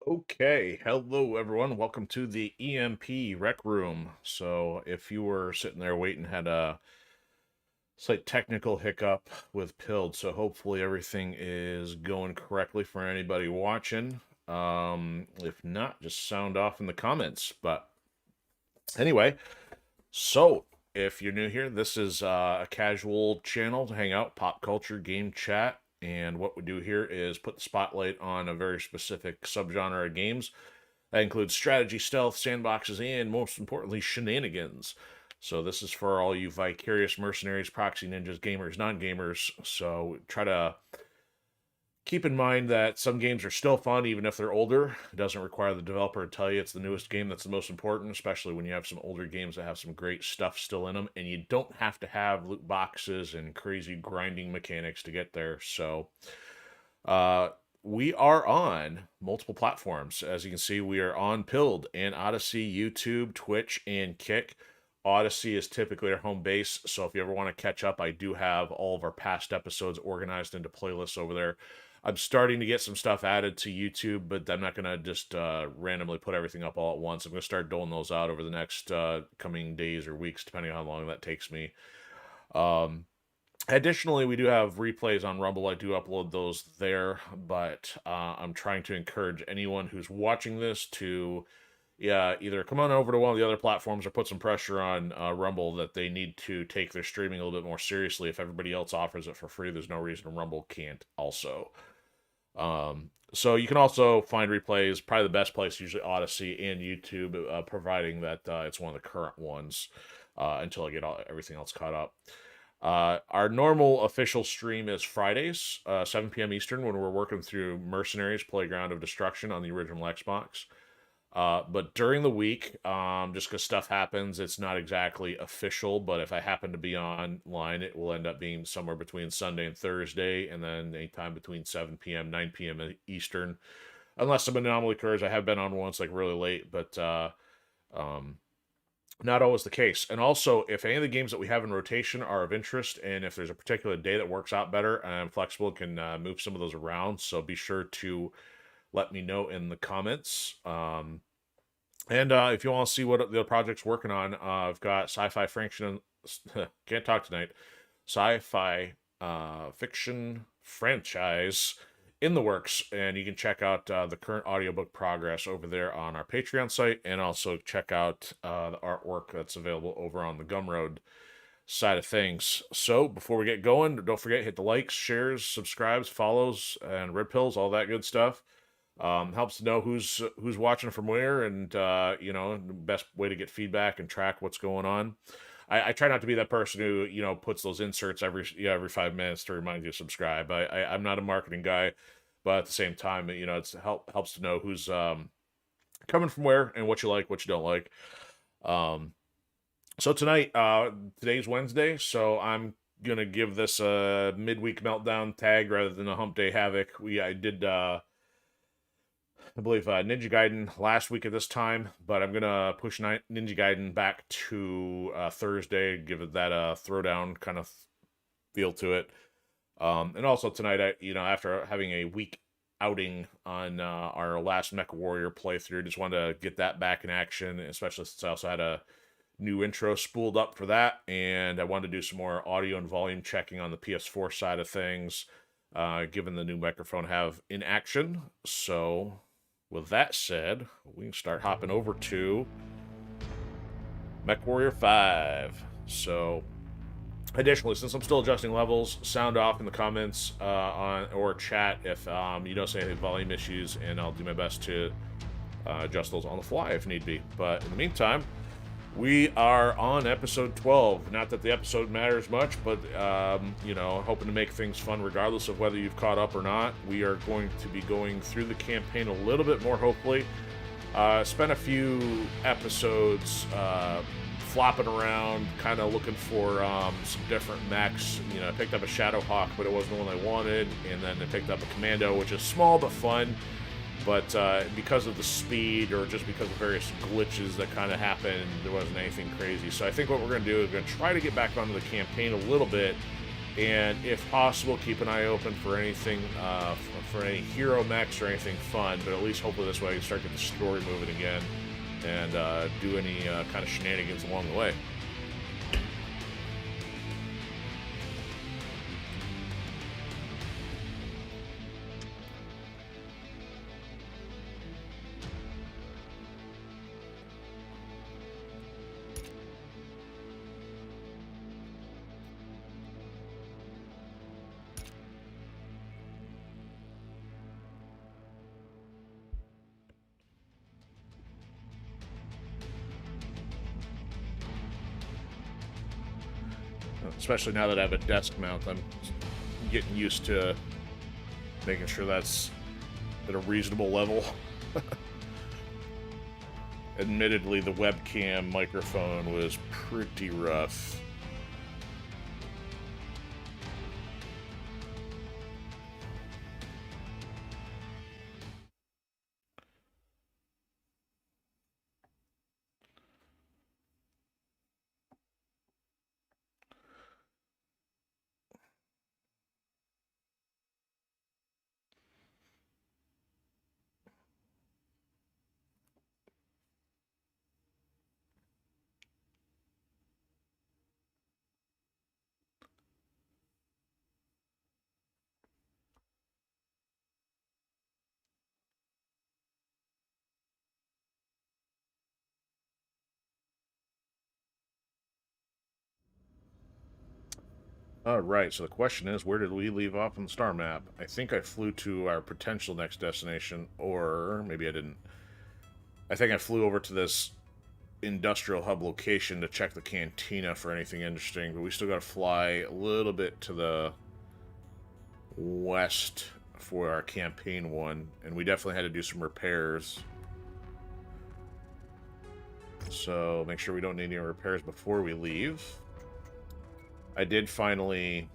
Okay, hello everyone. Welcome to the EMP Rec Room. So, if you were sitting there waiting, had a slight technical hiccup with Pilled, so hopefully everything is going correctly for anybody watching. If not, just sound off in the comments. But anyway, so if you're new here, this is a casual channel to hang out, pop culture, game chat. And what we do here is put the spotlight on a very specific subgenre of games. That includes strategy, stealth, sandboxes, and most importantly, shenanigans. So this is for all you vicarious mercenaries, proxy ninjas, gamers, non-gamers. So try to keep in mind that some games are still fun even if they're older. It doesn't require the developer to tell you it's the newest game that's the most important, especially when you have some older games that have some great stuff still in them. And you don't have to have loot boxes and crazy grinding mechanics to get there. So we are on multiple platforms. As you can see, we are on Pilled and Odysee, YouTube, Twitch, and Kick. Odysee is typically our home base, so if you ever want to catch up, I do have all of our past episodes organized into playlists over there. I'm starting to get some stuff added to YouTube, but I'm not going to just randomly put everything up all at once. I'm going to start doling those out over the next coming days or weeks, depending on how long that takes me. Additionally, we do have replays on Rumble. I do upload those there, but I'm trying to encourage anyone who's watching this to either come on over to one of the other platforms or put some pressure on Rumble that they need to take their streaming a little bit more seriously. If everybody else offers it for free, there's no reason Rumble can't also. So you can also find replays. Probably the best place, usually Odysee and YouTube, providing that it's one of the current ones until I get everything else caught up. Our normal official stream is Fridays, 7 p.m. Eastern, when we're working through Mercenaries, Playground of Destruction on the original Xbox. But during the week, just because stuff happens, it's not exactly official, but if I happen to be online, it will end up being somewhere between Sunday and Thursday, and then anytime between 7 p.m., 9 p.m. Eastern. Unless some anomaly occurs, I have been on once, like, really late, but not always the case. And also, if any of the games that we have in rotation are of interest, and if there's a particular day that works out better, I'm flexible, can move some of those around. So be sure to let me know in the comments. And if you want to see what the project's working on, I've got Sci-Fi Fraction. Can't talk tonight. Sci-Fi fiction franchise in the works, and you can check out the current audiobook progress over there on our Patreon site, and also check out the artwork that's available over on the Gumroad side of things. So before we get going, don't forget, hit the likes, shares, subscribes, follows, and red pills, all that good stuff. Helps to know who's watching from where, and you know, the best way to get feedback and track what's going on. I try not to be that person who, you know, puts those inserts every 5 minutes to remind you to subscribe. I'm not a marketing guy, but at the same time, you know, it's helps to know who's coming from where and what you like, what you don't like. So tonight, today's Wednesday, so I'm gonna give this a midweek meltdown tag rather than a hump day havoc. I did I believe Ninja Gaiden last week at this time, but I'm gonna push Ninja Gaiden back to Thursday, give it that throwdown kind of feel to it. And also tonight, you know, after having a week outing on our last MechWarrior playthrough, just wanted to get that back in action, especially since I also had a new intro spooled up for that, and I wanted to do some more audio and volume checking on the PS4 side of things, given the new microphone I have in action. So with that said, we can start hopping over to MechWarrior 5. So, additionally, since I'm still adjusting levels, sound off in the comments or chat if you don't see any volume issues, and I'll do my best to adjust those on the fly if need be. But in the meantime, we are on episode 12. Not that the episode matters much, but, you know, hoping to make things fun regardless of whether you've caught up or not. We are going to be going through the campaign a little bit more, hopefully. Spent a few episodes flopping around, kind of looking for some different mechs. You know, I picked up a Shadowhawk, but it wasn't the one I wanted. And then I picked up a Commando, which is small but fun. But because of the speed, or just because of various glitches that kind of happened, there wasn't anything crazy. So I think what we're going to do is we're going to try to get back onto the campaign a little bit, and if possible, keep an eye open for anything, for any hero mechs or anything fun. But at least hopefully this way we can start getting the story moving again, and do any kind of shenanigans along the way. Especially now that I have a desk mount, I'm getting used to making sure that's at a reasonable level. Admittedly, the webcam microphone was pretty rough. Alright, so the question is, where did we leave off on the star map? I think I flew to our potential next destination, or maybe I didn't. I think I flew over to this industrial hub location to check the cantina for anything interesting, but we still gotta fly a little bit to the west for our campaign one, and we definitely had to do some repairs. So make sure we don't need any repairs before we leave. I did finally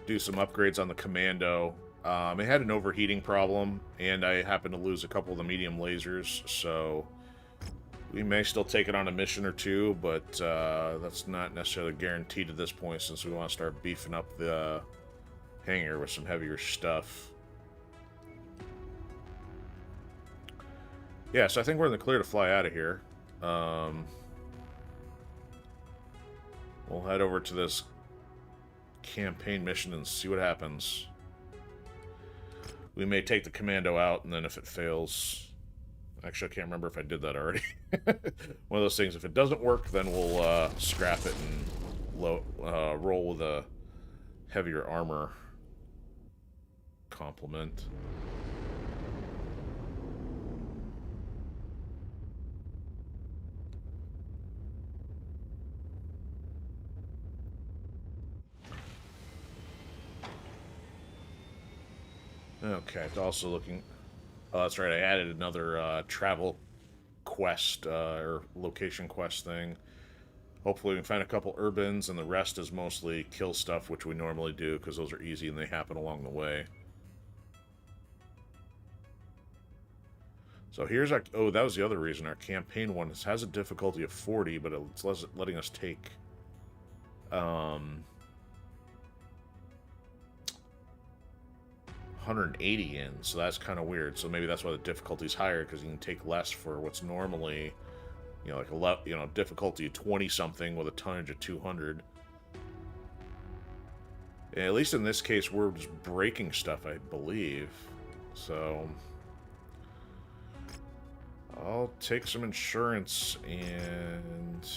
do some upgrades on the Commando. It had an overheating problem, and I happened to lose a couple of the medium lasers, so we may still take it on a mission or two, but that's not necessarily guaranteed at this point, since we want to start beefing up the hangar with some heavier stuff. Yeah, so I think we're in the clear to fly out of here. We'll head over to this campaign mission and see what happens. We may take the commando out, and then if it fails... Actually, I can't remember if I did that already. One of those things, if it doesn't work, then we'll scrap it and roll with a heavier armor complement. Okay, it's also looking... Oh, that's right, I added another travel quest, or location quest thing. Hopefully we can find a couple urbans, and the rest is mostly kill stuff, which we normally do, because those are easy and they happen along the way. So here's our... Oh, that was the other reason. Our campaign one has a difficulty of 40, but it's letting us take... 180 in, so that's kind of weird. So maybe that's why the difficulty's higher, because you can take less for what's normally, you know, like difficulty 20 something with a tonnage of 200. And at least in this case, we're just breaking stuff, I believe. So I'll take some insurance, and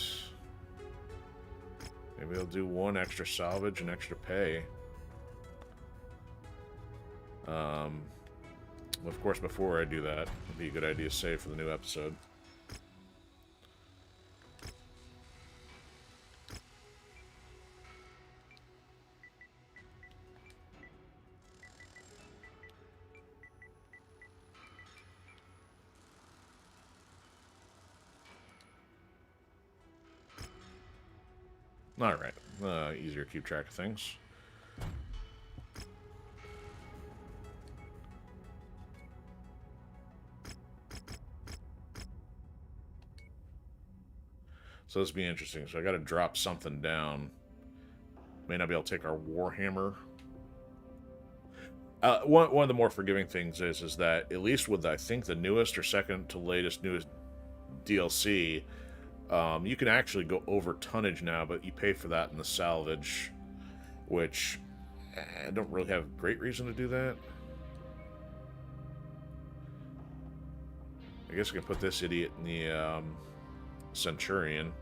maybe I'll do one extra salvage and extra pay. Of course, before I do that, it'd be a good idea to save for the new episode. Alright, easier to keep track of things. So this will be interesting. So I got to drop something down. May not be able to take our Warhammer. One of the more forgiving things is that, at least with, I think, the newest or second to newest DLC, you can actually go over tonnage now, but you pay for that in the salvage, which I don't really have great reason to do that. I guess I can put this idiot in the Centurion.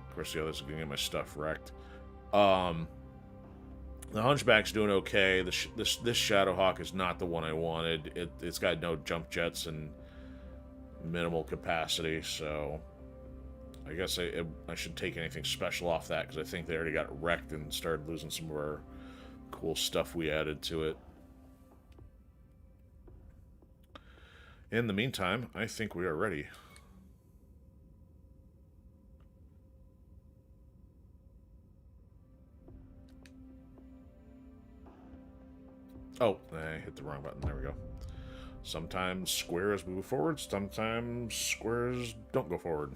Of course, the others are going to get my stuff wrecked. The Hunchback's doing okay. This Shadowhawk is not the one I wanted. It's got no jump jets and minimal capacity, so I guess I should take anything special off that, because I think they already got wrecked and started losing some of our cool stuff we added to it. In the meantime, I think we are ready. Oh, I hit the wrong button. There we go. Sometimes squares move forward, sometimes squares don't go forward.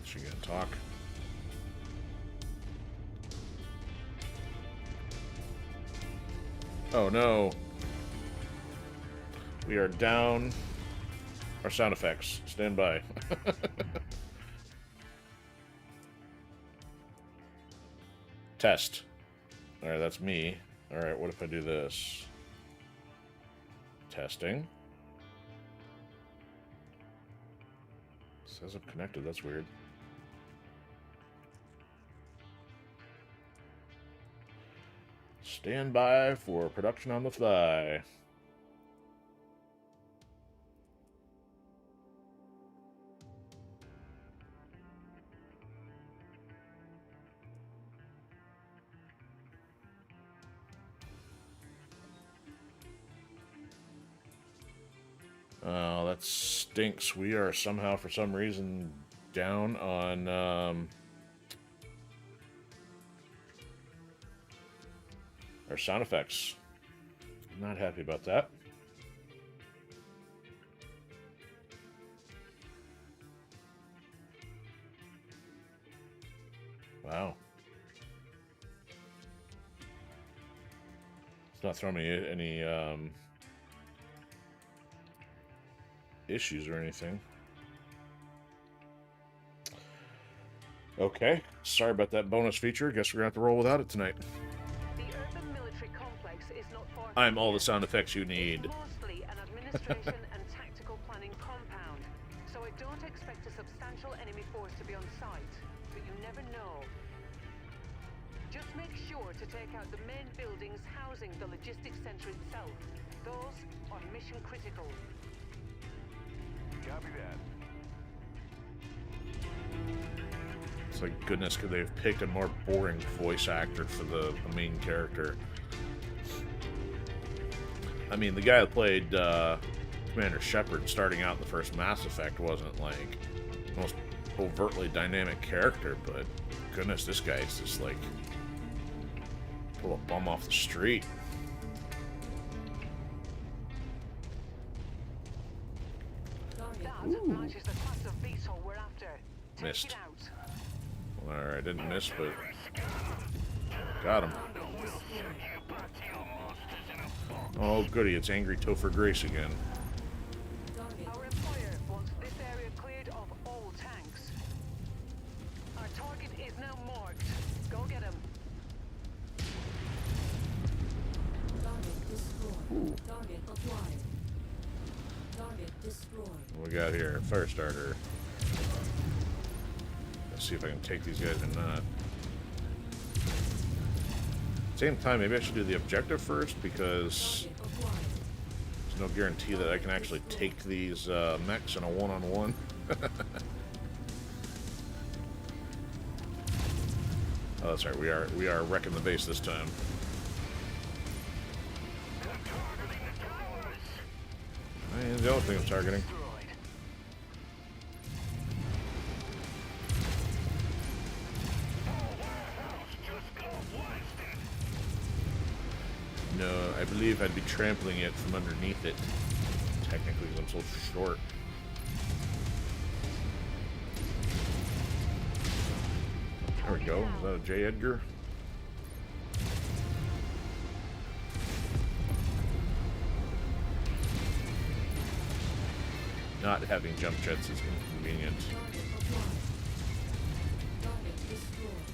She gonna talk? Oh no. We are down our sound effects. Stand by. Test. Alright, that's me. Alright, what if I do this? Testing. It says I'm connected, that's weird. Stand by for production on the fly. Oh, that stinks. We are somehow, for some reason, down on our sound effects. Not happy about that. Wow. It's not throwing me any issues or anything. Okay. Sorry about that bonus feature. Guess we're going to have to roll without it tonight. The urban military complex is not far I'm from all here. the sound effects you need. It's mostly an administration and tactical planning compound, so I don't expect a substantial enemy force to be on site, but you never know. Just make sure to take out the main buildings housing the logistics center itself. Those are mission critical. Copy that. It's like, goodness, could they have picked a more boring voice actor for the main character? I mean, the guy that played Commander Shepard starting out in the first Mass Effect wasn't, like, the most overtly dynamic character, but goodness, this guy is just, like, pull a bum off the street. That matches the class of beetle we're after. Take Missed. it out. Alright, didn't miss, but got him. Oh, goody, it's Angry Topher Grace again. Our employer wants this area cleared of all tanks. Our target is now marked. Go get him. Target destroyed. Target acquired. Target destroyed. What we got here? Fire starter. Let's see if I can take these guys or not. Same time, maybe I should do the objective first, because Target acquired. there's no guarantee that I can actually take these mechs in a one-on-one. Oh, that's right. We are wrecking the base this time. And the other thing I'm targeting. No, I believe I'd be trampling it from underneath it. Technically, because I'm so short. There we go. Is that a J. Edgar? Not having jump jets is inconvenient. Target acquired. Target destroyed.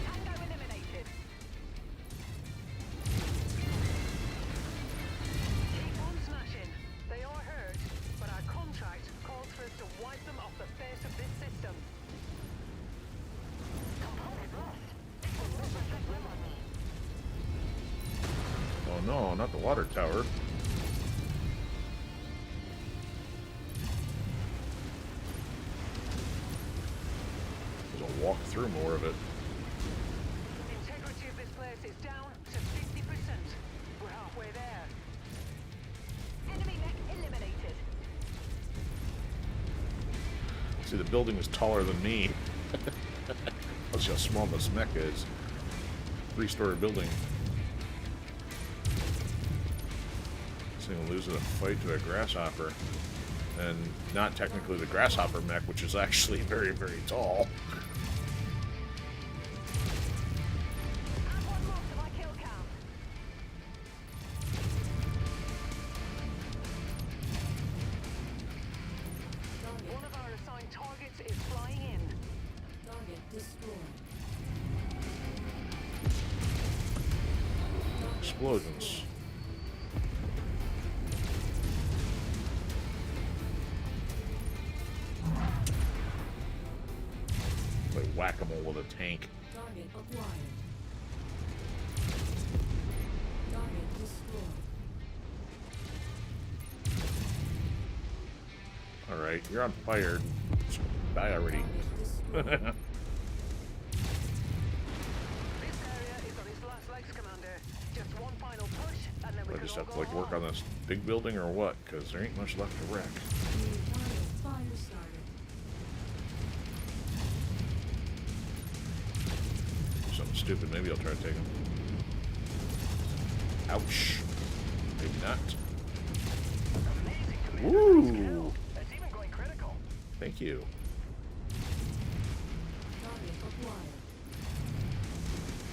Tango eliminated. Keep on smashing. They are hurt, but our contract calls for us to wipe them off the face of this system. Oh no, not the water tower. There's a walk through more of it. Integrity of this place is down to 50%. We're halfway there. Enemy mech eliminated. See, the building is taller than me. Let's see how small this mech is. 3-story building. This thing will lose in a fight to a Grasshopper. And not technically the Grasshopper mech, which is actually very, very tall. Add one more to my kill count. Target. One of our assigned targets is flying in. Target destroyed. Explosions. Like whack-a-mole with a tank. Target acquired. Target destroyed. Alright, you're on fire. Just die already. Target destroyed. This area is on its last legs, Commander. Just one final push, and then we I can just all have to go like work home. on this big building or what? Because there ain't much left to wreck. New target fire started. Something stupid. Maybe I'll try to take him. Ouch. Maybe not. Amazing, Commander. Woo! It's even going critical. Thank you. acquired.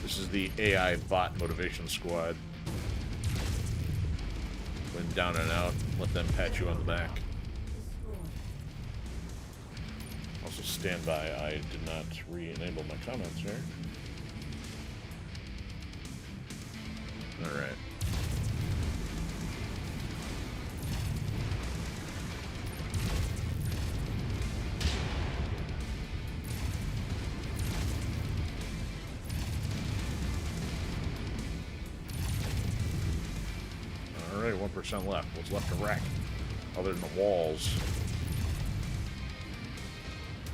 This is the AI bot motivation squad. When down and out, let them pat you on the back. Destroyed. Also stand by, I did not re-enable my comments here. Alright. Alright, 1% left. What's left to wreck? Other than the walls.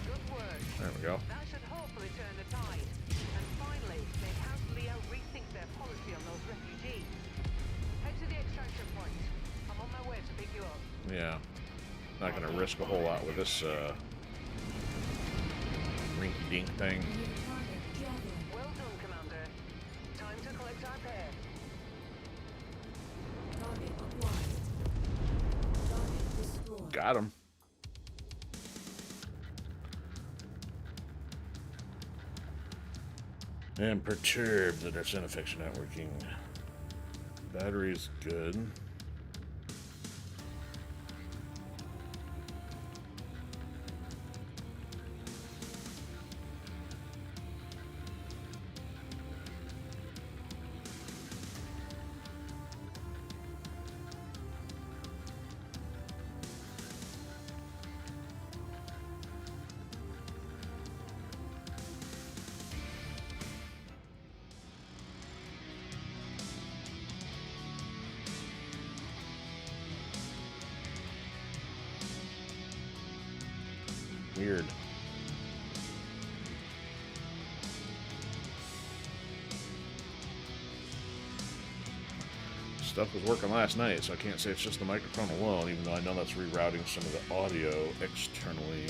Good work. There we go. That should hopefully turn the tide. And finally, make House Leo rethink their policy on those refugees. Head to the extraction point. I'm on my way to pick you up. Yeah. Not gonna risk a whole lot with this, rinky-dink thing. Enemy target javelin. Well done, Commander. Time to collect our pair. Target acquired. Target destroyed. Got him. And perturbed that there's ineffective networking. Battery's good. Weird. Stuff was working last night, so I can't say it's just the microphone alone, even though I know that's rerouting some of the audio externally.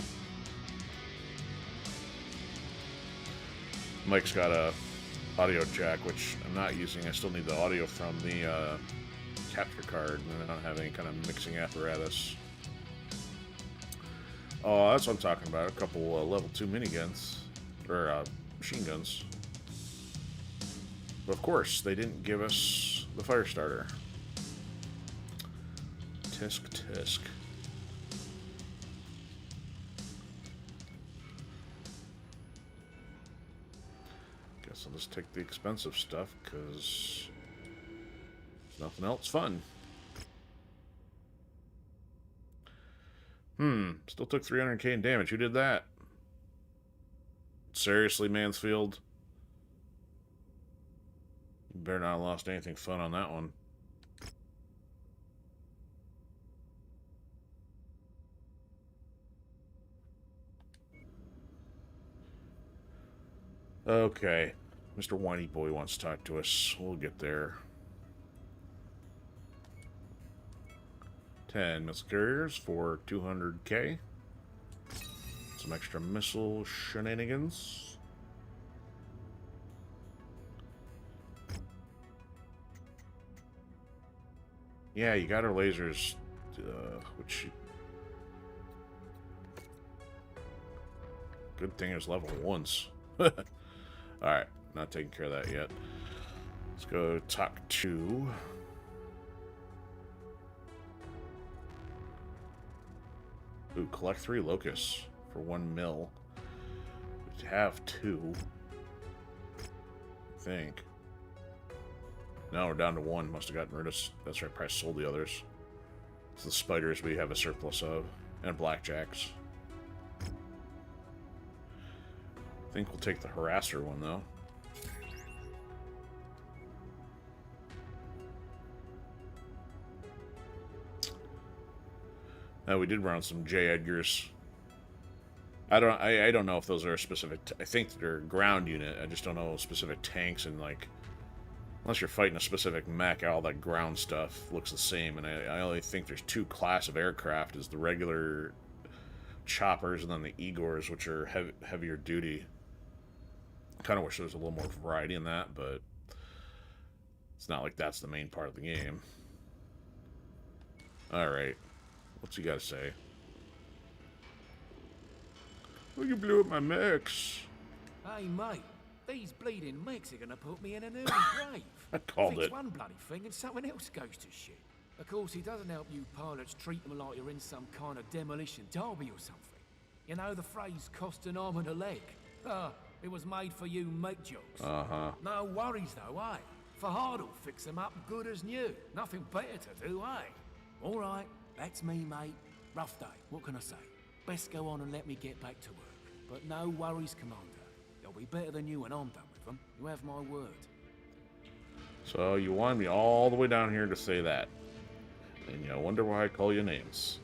Mike's got a audio jack, which I'm not using. I still need the audio from the capture card, and I don't have any kind of mixing apparatus. Oh, that's what I'm talking about. A couple level 2 miniguns. Or machine guns. But of course, they didn't give us the fire starter. Tisk tisk. Guess I'll just take the expensive stuff, because there's nothing else fun. Still took 300k in damage. Who did that? Seriously, Mansfield? You better not have lost anything fun on that one. Okay. Mr. Whiny Boy wants to talk to us. We'll get there. 10 missile carriers for 200k. Some extra missile shenanigans. Yeah, you got our lasers, which... Good thing it's level 1s. Alright, not taking care of that yet. Let's go talk to... Ooh, collect 3 locusts for 1 mil. We have 2. I think. No, we're down to 1. Must have gotten rid of... That's right, probably sold the others. It's the spiders we have a surplus of. And blackjacks. I think we'll take the harasser one, though. We did run some J. Edgars. I don't know if those are specific... I think they're ground unit. I just don't know specific tanks and, like... Unless you're fighting a specific mech, all that ground stuff looks the same. And I only think there's 2 class of aircraft. Is the regular choppers and then the Igors, which are heavier duty. I kind of wish there was a little more variety in that, but... It's not like that's the main part of the game. Alright. What's he got to say? Well, you blew up my mechs. Hey, mate, these bleeding mechs are gonna put me in an early grave. I called Fix it. one bloody thing and something else goes to shit. Of course, it doesn't help you pilots treat them like you're in some kind of demolition derby or something. You know the phrase cost an arm and a leg? It was made for you mech jokes. Uh-huh. No worries though, eh? Fahad'll fix them up good as new. Nothing better to do, eh? All right, that's me, mate. Rough day, what can I say? Best go on and let me get back to work. But no worries, Commander. They'll be better than you when I'm done with them. You have my word. So you wanted me all the way down here to say that. And you wonder why I call you names.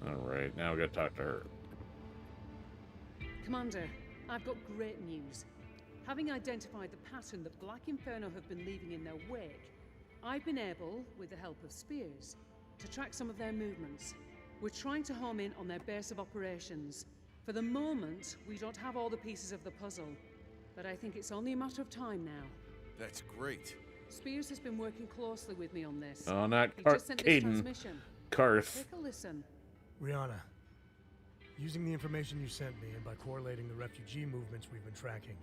Alright, now we gotta talk to her. Commander, I've got great news. Having identified the pattern that Black Inferno have been leaving in their wake, I've been able, with the help of spears, to track some of their movements. We're trying to home in on their base of operations. For the moment, we don't have all the pieces of the puzzle, but I think it's only a matter of time now. That's great. Spears has been working closely with me on this. Oh, not He Car- just sent this Caden. transmission. Karth. Take a listen. Rihanna, using the information you sent me and by correlating the refugee movements we've been tracking,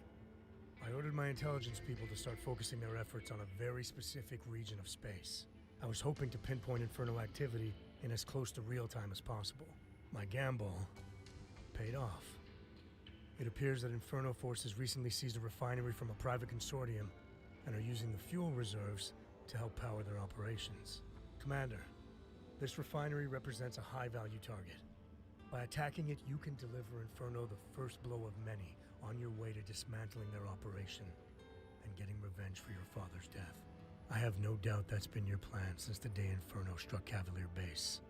I ordered my intelligence people to start focusing their efforts on a very specific region of space. I was hoping to pinpoint Inferno activity in as close to real time as possible. My gamble paid off. It appears that Inferno forces recently seized a refinery from a private consortium and are using the fuel reserves to help power their operations. Commander, this refinery represents a high-value target. By attacking it, you can deliver Inferno the first blow of many on your way to dismantling their operation and getting revenge for your father's death. I have no doubt that's been your plan since the day Inferno struck Cavalier Base.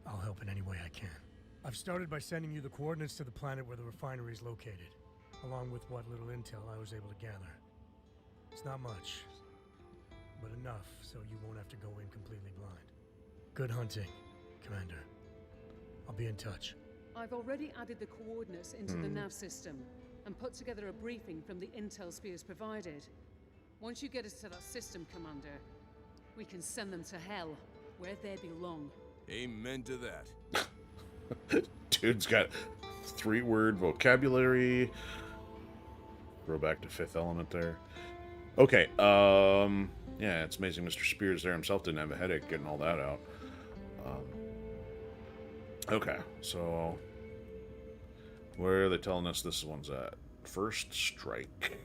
I'll help in any way I can. I've started by sending you the coordinates to the planet where the refinery is located, along with what little intel I was able to gather. It's not much, but enough so you won't have to go in completely blind. Good hunting, Commander. I'll be in touch. I've already added the coordinates into the nav system and put together a briefing from the intel spears provided. Once you get us to that system, Commander, we can send them to hell, where they belong. Amen to that. Dude's got 3-word vocabulary. Throw back to Fifth Element there. Okay, yeah, it's amazing Mr. Spears there himself didn't have a headache getting all that out. Okay, so where are they telling us this one's at? First strike.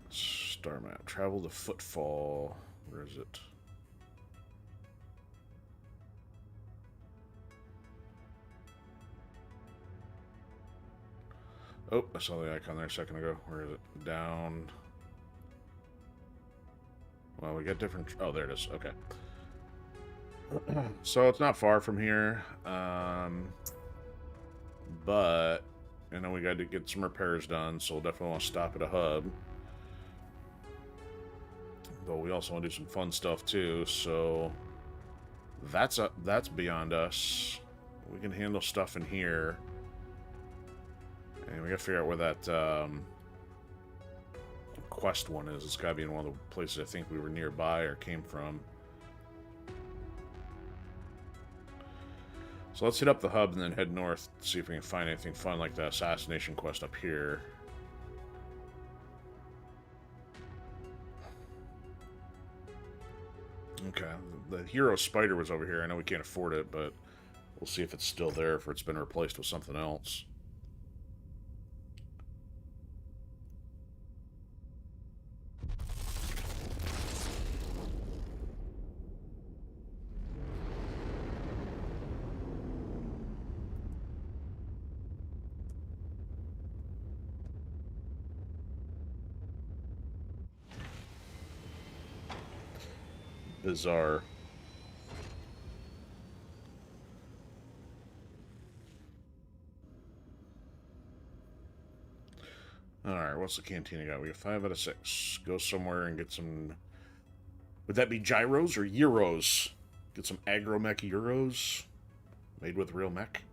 Star map. Travel to Footfall. Where is it? Oh, I saw the icon there a second ago. Where is it? Down. Well, we got different... Oh, there it is. Okay. So it's not far from here. But, you know, we got to get some repairs done, so we'll definitely want to stop at a hub. But we also want to do some fun stuff, too, so... That's beyond us. We can handle stuff in here. And we gotta figure out where that quest one is. It's gotta be in one of the places I think we were nearby or came from. So let's hit up the hub and then head north, see if we can find anything fun like the assassination quest up here. Okay, the hero spider was over here. I know we can't afford it, but we'll see if it's still there, if it's been replaced with something else. Bizarre. Alright, what's the cantina got? We got 5 out of 6. Go somewhere and get some... Would that be gyros or euros? Get some agromech euros? Made with real mech?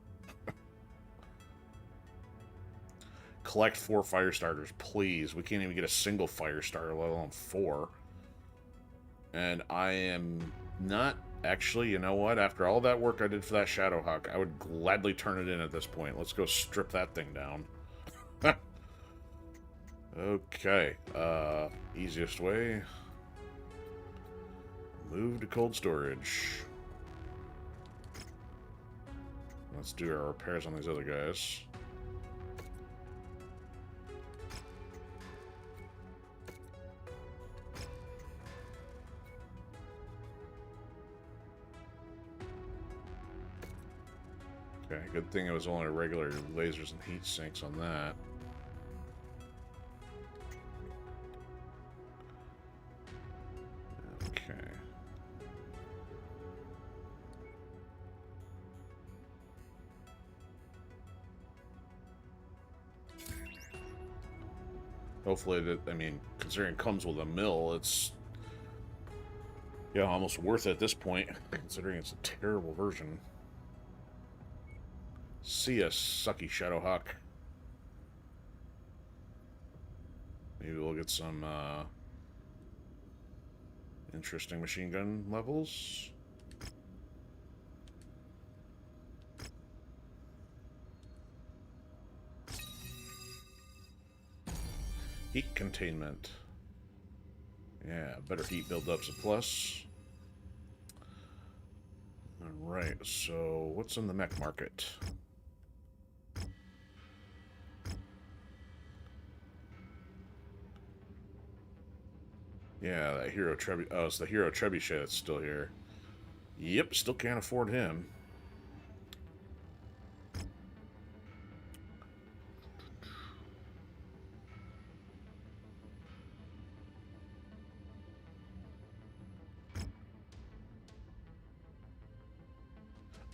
Collect 4 fire starters, please. We can't even get a single fire starter, let alone 4. And I am not... Actually, you know what? After all that work I did for that Shadowhawk, I would gladly turn it in at this point. Let's go strip that thing down. Okay. Easiest way. Move to cold storage. Let's do our repairs on these other guys. Okay, good thing it was only regular lasers and heat sinks on that. Okay. Hopefully that, I mean, considering it comes with a mill, it's, yeah, almost worth it at this point, considering it's a terrible version. See ya, sucky Shadowhawk. Maybe we'll get some, interesting machine gun levels. Heat containment. Yeah, better heat buildup's a plus. Alright, so what's in the mech market? Yeah, that Hero Trebuchet. Oh, it's the Hero Trebuchet that's still here. Yep, still can't afford him.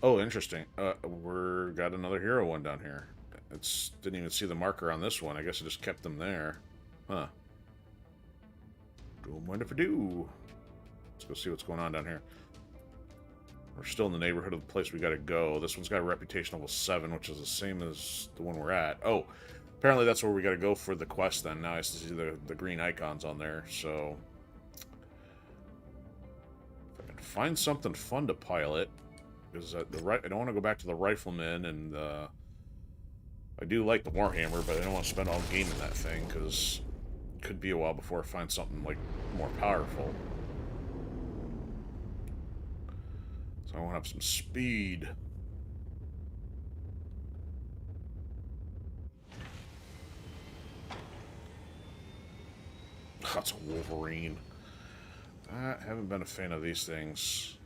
Oh, interesting. We're got another hero one down here. It's didn't even see the marker on this one. I guess it just kept them there. Huh. Don't mind if I do. Let's go see what's going on down here. We're still in the neighborhood of the place we gotta go. This one's got a reputation level 7, which is the same as the one we're at. Oh, apparently that's where we gotta go for the quest then. Now I see the green icons on there, so... if I can find something fun to pilot... because I don't want to go back to the Rifleman, and I do like the Warhammer, but I don't want to spend all game in that thing, because it could be a while before I find something, like, more powerful. So I want to have some speed. That's a Wolverine. I haven't been a fan of these things.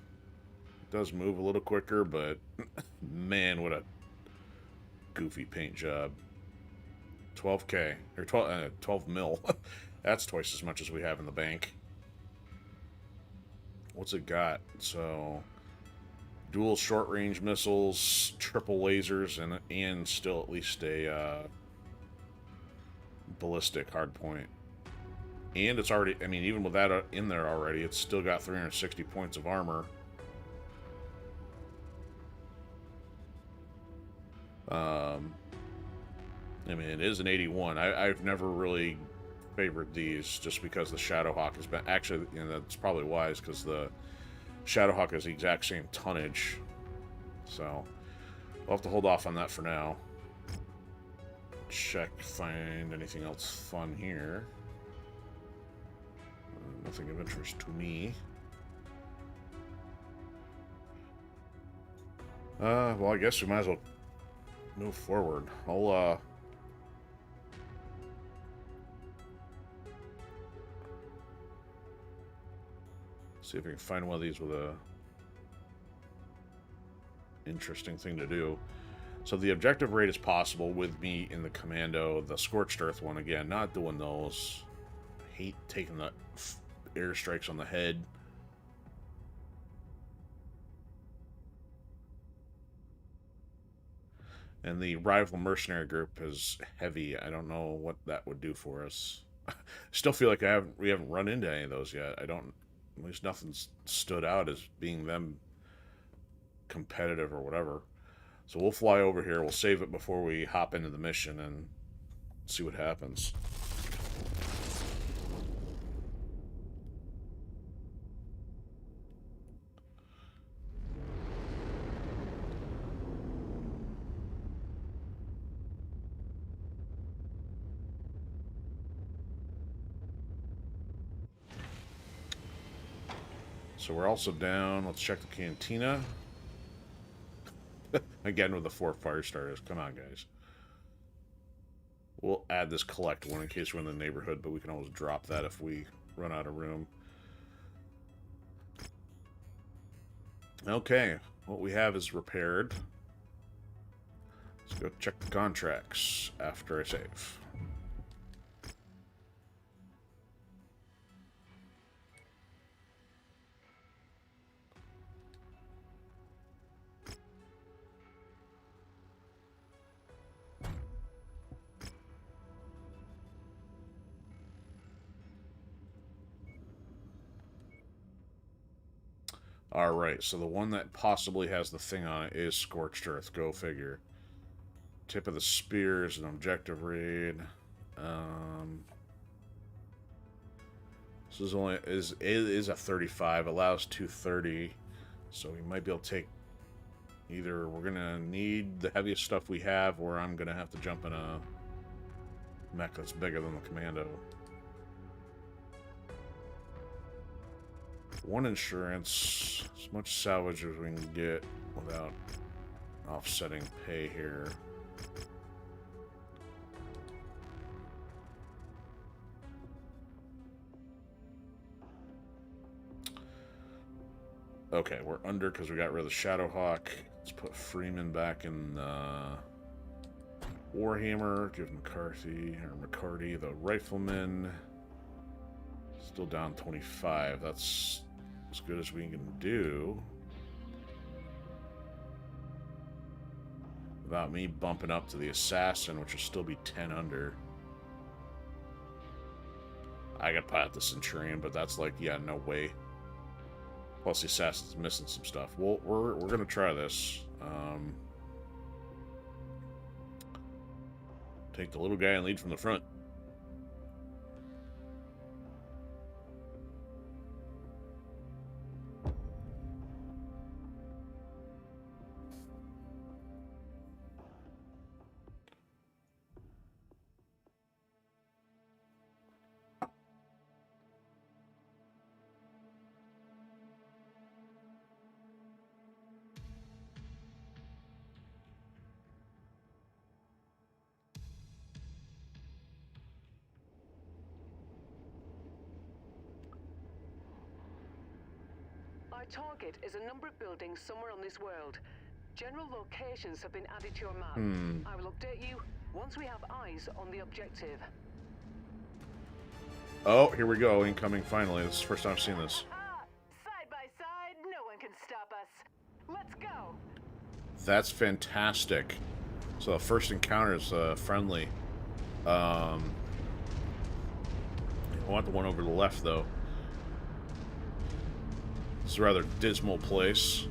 Does move a little quicker, but man, what a goofy paint job. 12k or 12 mil. That's twice as much as we have in the bank. What's it got? So dual short-range missiles, triple lasers, and still at least a ballistic hardpoint. And it's already, I mean, even with that in there already, it's still got 360 points of armor. I mean, it is an 81. I've never really favored these just because the Shadowhawk has been... actually, you know, that's probably wise, because the Shadowhawk is the exact same tonnage. So, we'll have to hold off on that for now. Check, find anything else fun here. Nothing of interest to me. Well, I guess we might as well move forward. I'll, see if I can find one of these with a interesting thing to do. So the objective raid is possible with me in the Commando. The Scorched Earth one, again, not doing those. I hate taking the airstrikes on the head. And the rival mercenary group is heavy. I don't know what that would do for us. Still feel like we haven't run into any of those yet. At least nothing's stood out as being them competitive or whatever. So we'll fly over here. We'll save it before we hop into the mission and see what happens. So we're also down. Let's check the cantina. Again with the 4 fire starters. Come on, guys. We'll add this collect one in case we're in the neighborhood, but we can always drop that if we run out of room. Okay, what we have is repaired. Let's go check the contracts after I save. Alright, so the one that possibly has the thing on it is Scorched Earth. Go figure. Tip of the Spear is an objective raid. This is only is a 35, allows 230. So we might be able to take either we're gonna need the heaviest stuff we have, or I'm gonna have to jump in a mech that's bigger than the commando. 1 insurance, as much salvage as we can get without offsetting pay here. Okay, we're under because we got rid of the Shadowhawk. Let's put Freeman back in Warhammer. Give McCarty the Rifleman. Still down 25. That's as good as we can do. Without me bumping up to the Assassin, which will still be 10 under. I got pot the Centurion, but that's like, yeah, no way. Plus the Assassin's missing some stuff. Well, we're gonna try this. Take the little guy and lead from the front. Our target is a number of buildings somewhere on this world. General locations have been added to your map. I will update you once we have eyes on the objective. Oh, here we go. Incoming finally. This is the first time I've seen this. Side by side, no one can stop us. Let's go. That's fantastic. So the first encounter is friendly. I want the one over the left, though. It's a rather dismal place.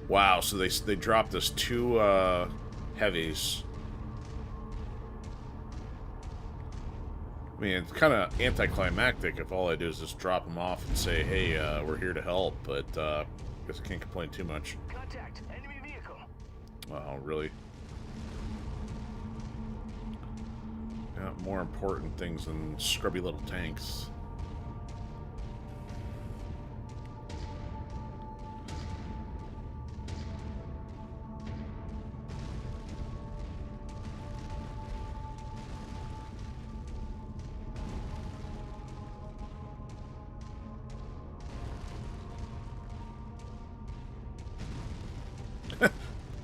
Wow, so they dropped us 2 heavies. I mean, it's kind of anticlimactic if all I do is just drop them off and say, hey, we're here to help, but I guess I can't complain too much. Contact enemy vehicle. Oh, really? Got more important things than scrubby little tanks.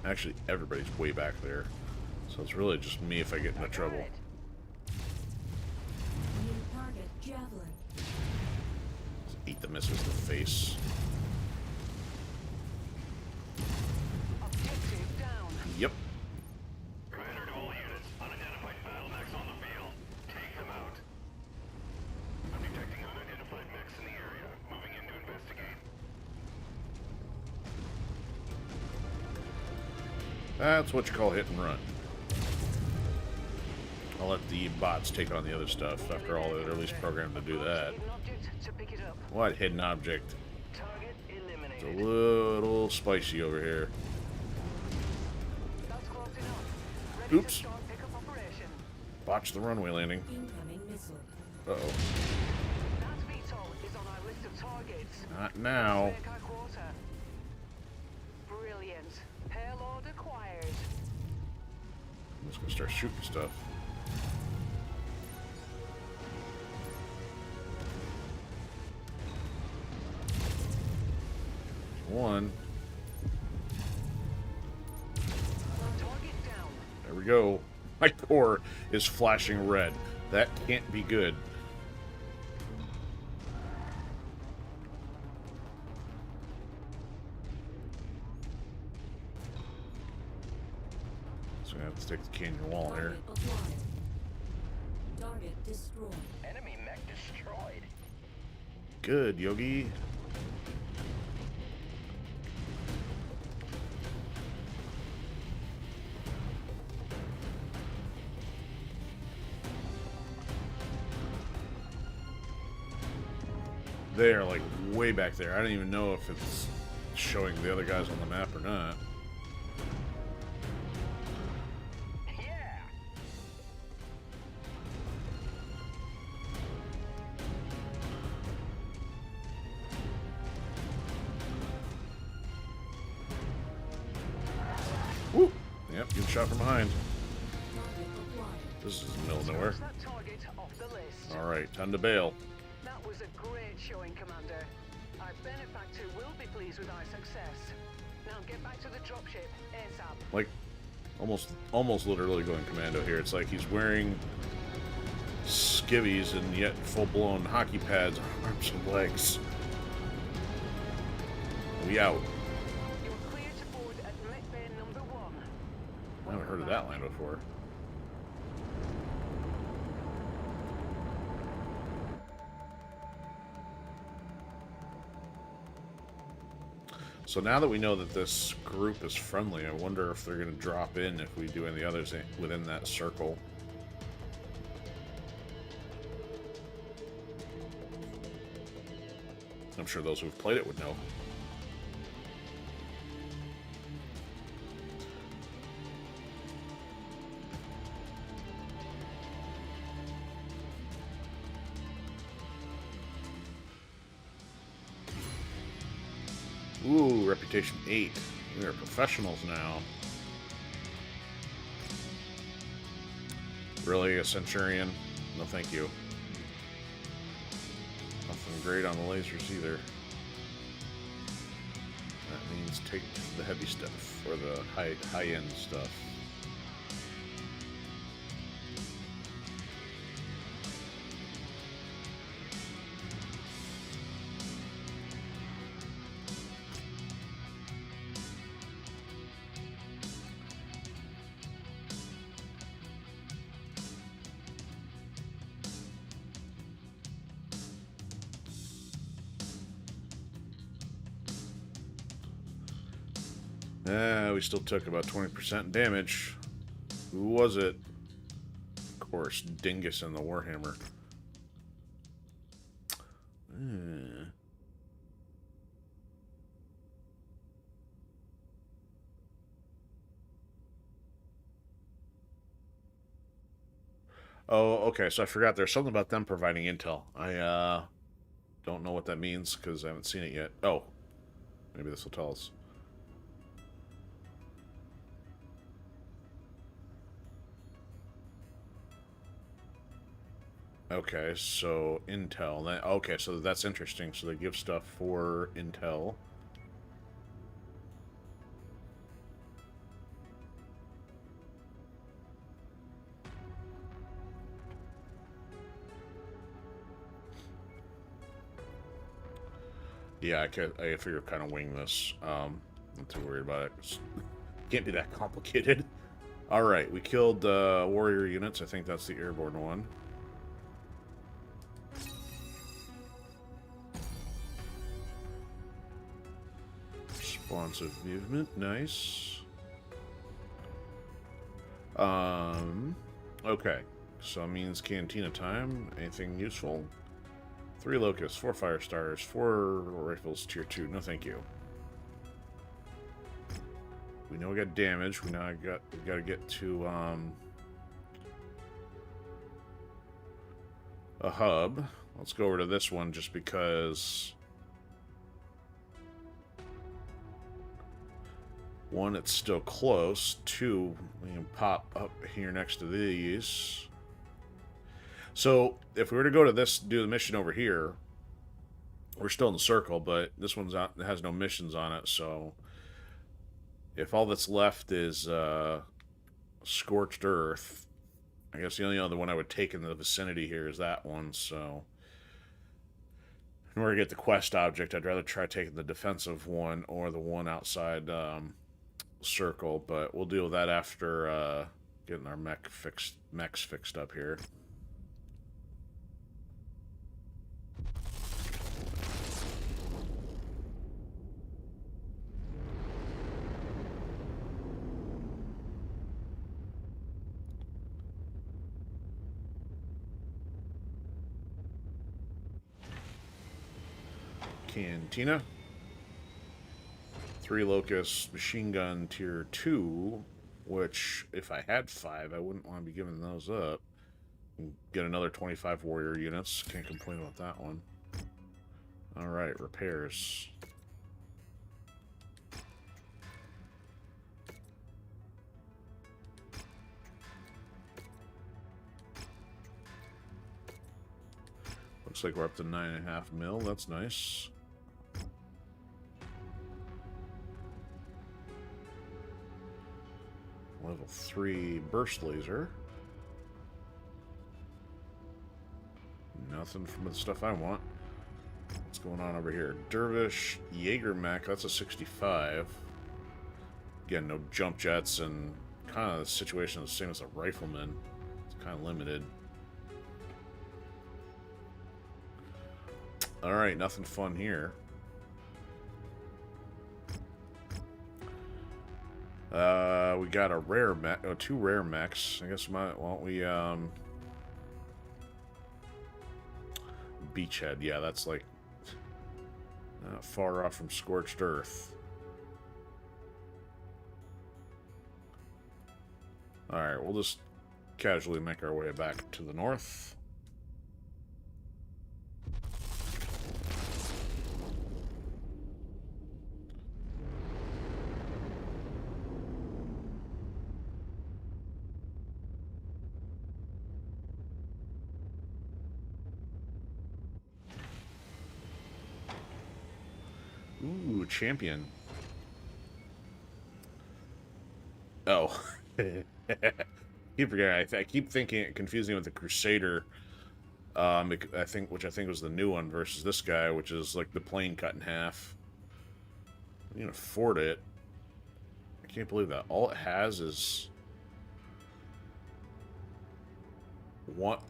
Actually, everybody's way back there. So it's really just me if I get into trouble. New target, Javelin. Just eat the missiles in the face. Objective down. Yep. Commander to all units. Unidentified battle mechs on the field. Take them out. I'm detecting unidentified mechs in the area. Moving in to investigate. That's what you call hit and run. I'll let the bots take on the other stuff. After all, they're at least programmed to do that. Hidden object to pick it up. What hidden object? Target It's eliminated. a little spicy over here. That's close enough. Ready Oops. to start pickup operation. Botch the runway landing. Incoming missile. Uh-oh. That VTOL is on our list of targets. Not now. Make our quota. Brilliant. Payload acquired. I'm just gonna start shooting stuff. One. Target down. There we go. My core is flashing red. That can't be good. So I have to take the canyon wall here. Target acquired. Target destroyed. Enemy mech destroyed. Good, Yogi. They are like way back there. I don't even know if it's showing the other guys on the map or not. Yeah. Woo! Yep, getting shot from behind. Target acquired. This is in the middle of nowhere. Scratch that target off the list. Alright, time to bail. That was a great showing, Commander. Our benefactor will be pleased with our success. Now get back to the dropship ASAP. Like, almost literally going commando here. It's like he's wearing skivvies and yet full-blown hockey pads on arms and legs. We out. You're clear to board at Mech Bay number 1. I haven't heard of that line before. So now that we know that this group is friendly, I wonder if they're going to drop in if we do any of the others within that circle. I'm sure those who've played it would know. Ooh, reputation 8. We are professionals now. Really, a Centurion? No, thank you. Nothing great on the lasers either. That means take the heavy stuff, or the high-end stuff. We still took about 20% damage. Who was it? Of course, Dingus and the Warhammer. Oh, okay, so I forgot there's something about them providing intel. I don't know what that means because I haven't seen it yet. Oh, maybe this will tell us. Okay, so intel. Okay, so that's interesting. So they give stuff for intel. Yeah, I figure kind of wing this. Not too worried about it. Can't be that complicated. All right, we killed warrior units. I think that's the airborne one. Responsive movement, nice. Okay, so it means cantina time. Anything useful? 3 locusts, 4 fire stars, 4 rifles, tier 2. No, thank you. We know we got damage. We got to get to a hub. Let's go over to this one just because One, it's still close. Two, we can pop up here next to these. So, if we were to go to this, do the mission over here, we're still in the circle, but this one's out, it has no missions on it, so if all that's left is Scorched Earth, I guess the only other one I would take in the vicinity here is that one, so in order to get the quest object, I'd rather try taking the defensive one or the one outside circle, but we'll deal with that after getting our mechs fixed up here. Cantina. 3 Locust machine gun tier 2, which if I had 5, I wouldn't want to be giving those up. Get another 25 warrior units. Can't complain about that one. Alright, repairs. Looks like we're up to 9.5 mil. That's nice. Level 3 burst laser. Nothing from the stuff I want. What's going on over here? Dervish Jaeger mech. That's a 65. Again, no jump jets, and kind of the situation is the same as a rifleman. It's kind of limited. Alright, nothing fun here. We got a rare mech, 2 rare mechs. I guess why don't we, Beachhead, yeah, that's like not far off from Scorched Earth. Alright, we'll just casually make our way back to the north. Ooh, champion. Oh. Keep forgetting. I keep thinking, confusing it with the Crusader. I think, which I think was the new one versus this guy, which is like the plane cut in half. You can afford it. I can't believe that. All it has is what?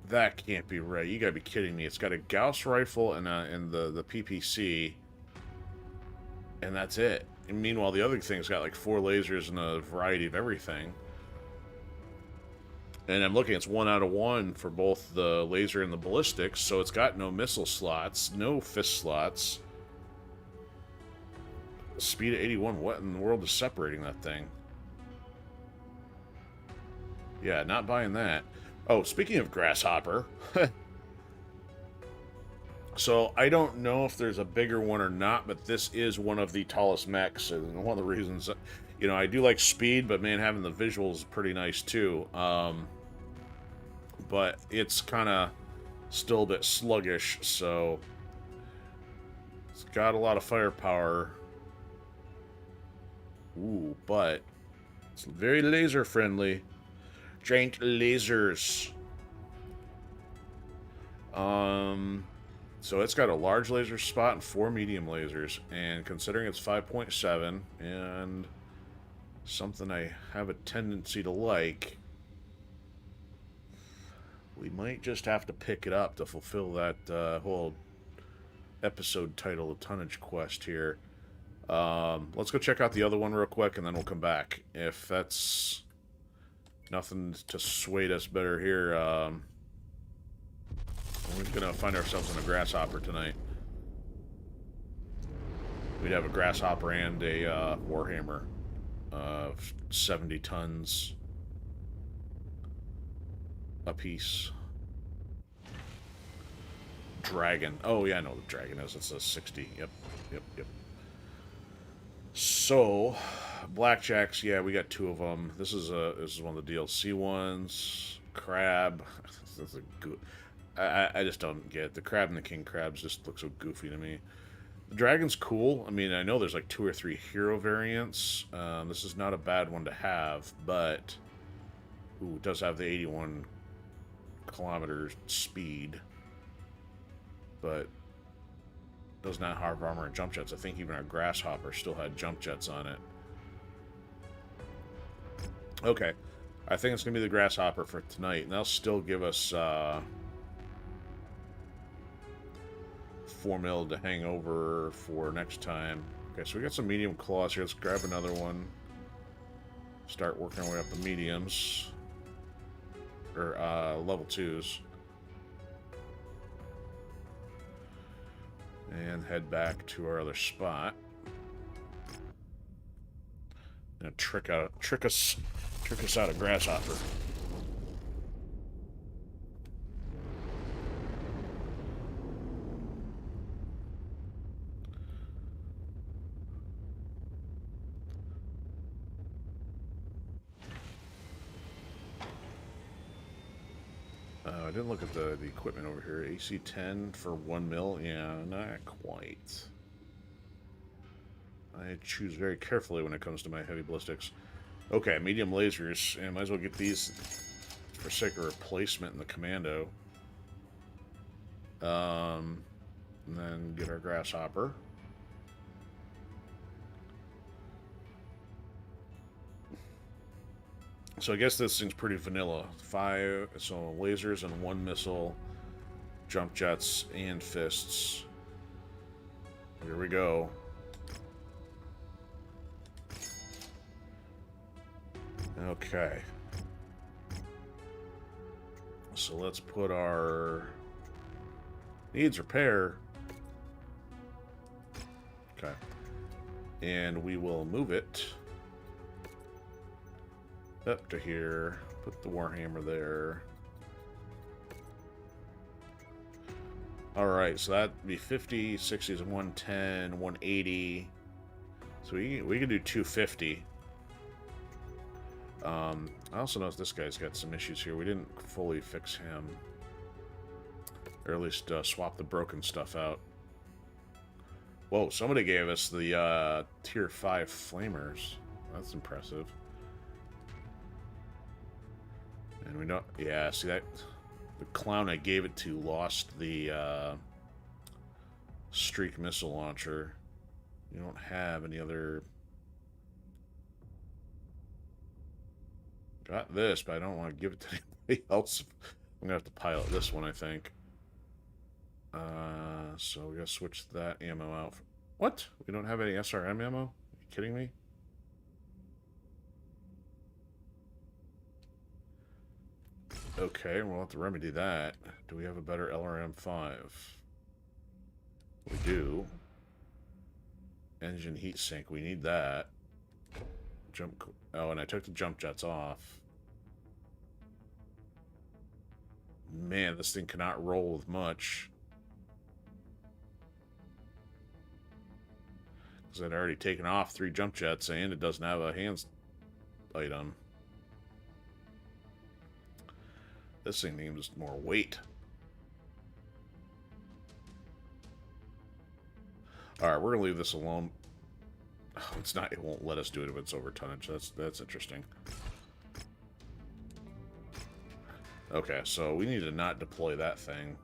That can't be right. You gotta be kidding me. It's got a Gauss rifle and the PPC. And that's it. And meanwhile, the other thing's got like 4 lasers and a variety of everything. And I'm looking, it's 1 out of 1 for both the laser and the ballistics, so it's got no missile slots, no fist slots. Speed of 81, what in the world is separating that thing? Yeah, not buying that. Oh, speaking of Grasshopper... So, I don't know if there's a bigger one or not, but this is one of the tallest mechs, and one of the reasons, you know, I do like speed, but man, having the visuals is pretty nice too. But it's kind of still a bit sluggish, so it's got a lot of firepower. Ooh, but it's very laser friendly. Giant lasers. So it's got a large laser spot and 4 medium lasers, and considering it's 5.7 and something I have a tendency to like, we might just have to pick it up to fulfill that whole episode title, the Tonnage quest here. Let's go check out the other one real quick, and then we'll come back. If that's nothing to sway us better here, we're gonna find ourselves in a Grasshopper tonight. We'd have a Grasshopper and a Warhammer of 70 tons a piece. Dragon. Oh yeah, I know what the Dragon is. It's a 60. Yep. So, blackjacks, yeah, we got 2 of them. This is one of the DLC ones. Crab, this is a good. I just don't get it. The crab and the king crabs just look so goofy to me. The dragon's cool. I mean, I know there's like 2 or 3 hero variants. This is not a bad one to have, but ooh, it does have the 81 kilometer speed, but does not have armor and jump jets. I think even our Grasshopper still had jump jets on it. Okay, I think it's gonna be the Grasshopper for tonight, and that'll still give us 4 mil to hang over for next time. Okay, so we got some medium claws here. Let's grab another one. Start working our way up the mediums. Or level 2s. And head back to our other spot. Gonna trick us out of Grasshopper. I didn't look at the equipment over here. AC-10 for 1 mil? Yeah, not quite. I choose very carefully when it comes to my heavy ballistics. Okay, medium lasers, and might as well get these for sake of replacement in the commando. And then get our Grasshopper. So I guess this thing's pretty vanilla. 5, so lasers and 1 missile, jump jets, and fists. Here we go. Okay. So let's put our needs repair. Okay. And we will move it up to here. Put the Warhammer there. Alright, so that'd be 50, 60s, 110, 180. So we can do 250. I also noticed this guy's got some issues here. We didn't fully fix him. Or at least swap the broken stuff out. Whoa, somebody gave us the tier 5 flamers. That's impressive. And we don't... Yeah, see that... The clown I gave it to lost the streak missile launcher. You don't have any other... Got this, but I don't want to give it to anybody else. I'm going to have to pilot this one, I think. So we gotta switch that ammo out. What? We don't have any SRM ammo? Are you kidding me? Okay, we'll have to remedy that. Do we have a better LRM-5? We do. Engine heat sink, we need that. Oh, and I took the jump jets off. Man, this thing cannot roll with much. Because I'd already taken off 3 jump jets and it doesn't have a hands item. This thing needs more weight. Alright, we're going to leave this alone. Oh, it's not. It won't let us do it if it's over tonnage. That's interesting. Okay, so we need to not deploy that thing.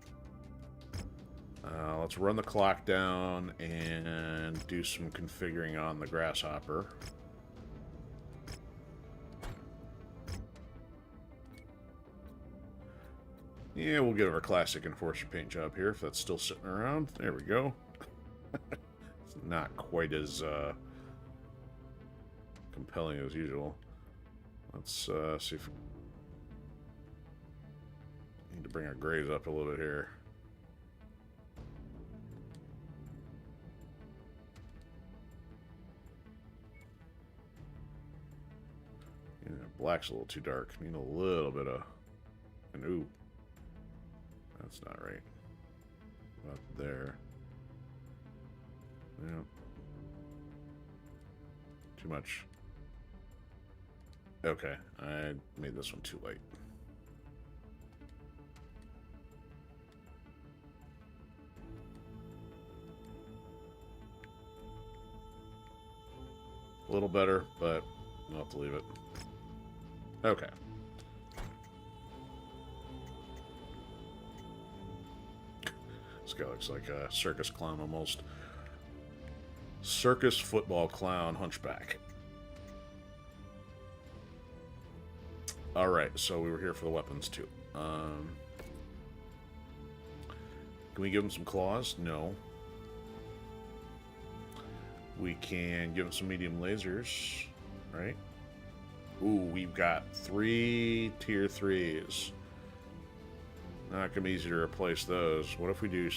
Let's run the clock down and do some configuring on the Grasshopper. Yeah, we'll get our classic Enforcer paint job here if that's still sitting around. There we go. It's not quite as compelling as usual. Let's see if we need to bring our grays up a little bit here. Yeah, black's a little too dark. Need a little bit of an ooh. That's not right. About there. Yeah. Too much. Okay, I made this one too light. A little better, but I'll have to leave it. Okay. This guy looks like a circus clown almost. Circus football clown hunchback. Alright, so we were here for the weapons too. Can we give him some claws? No. We can give him some medium lasers, right? Ooh, we've got 3 tier 3s. Not gonna be easy to replace those. What if we do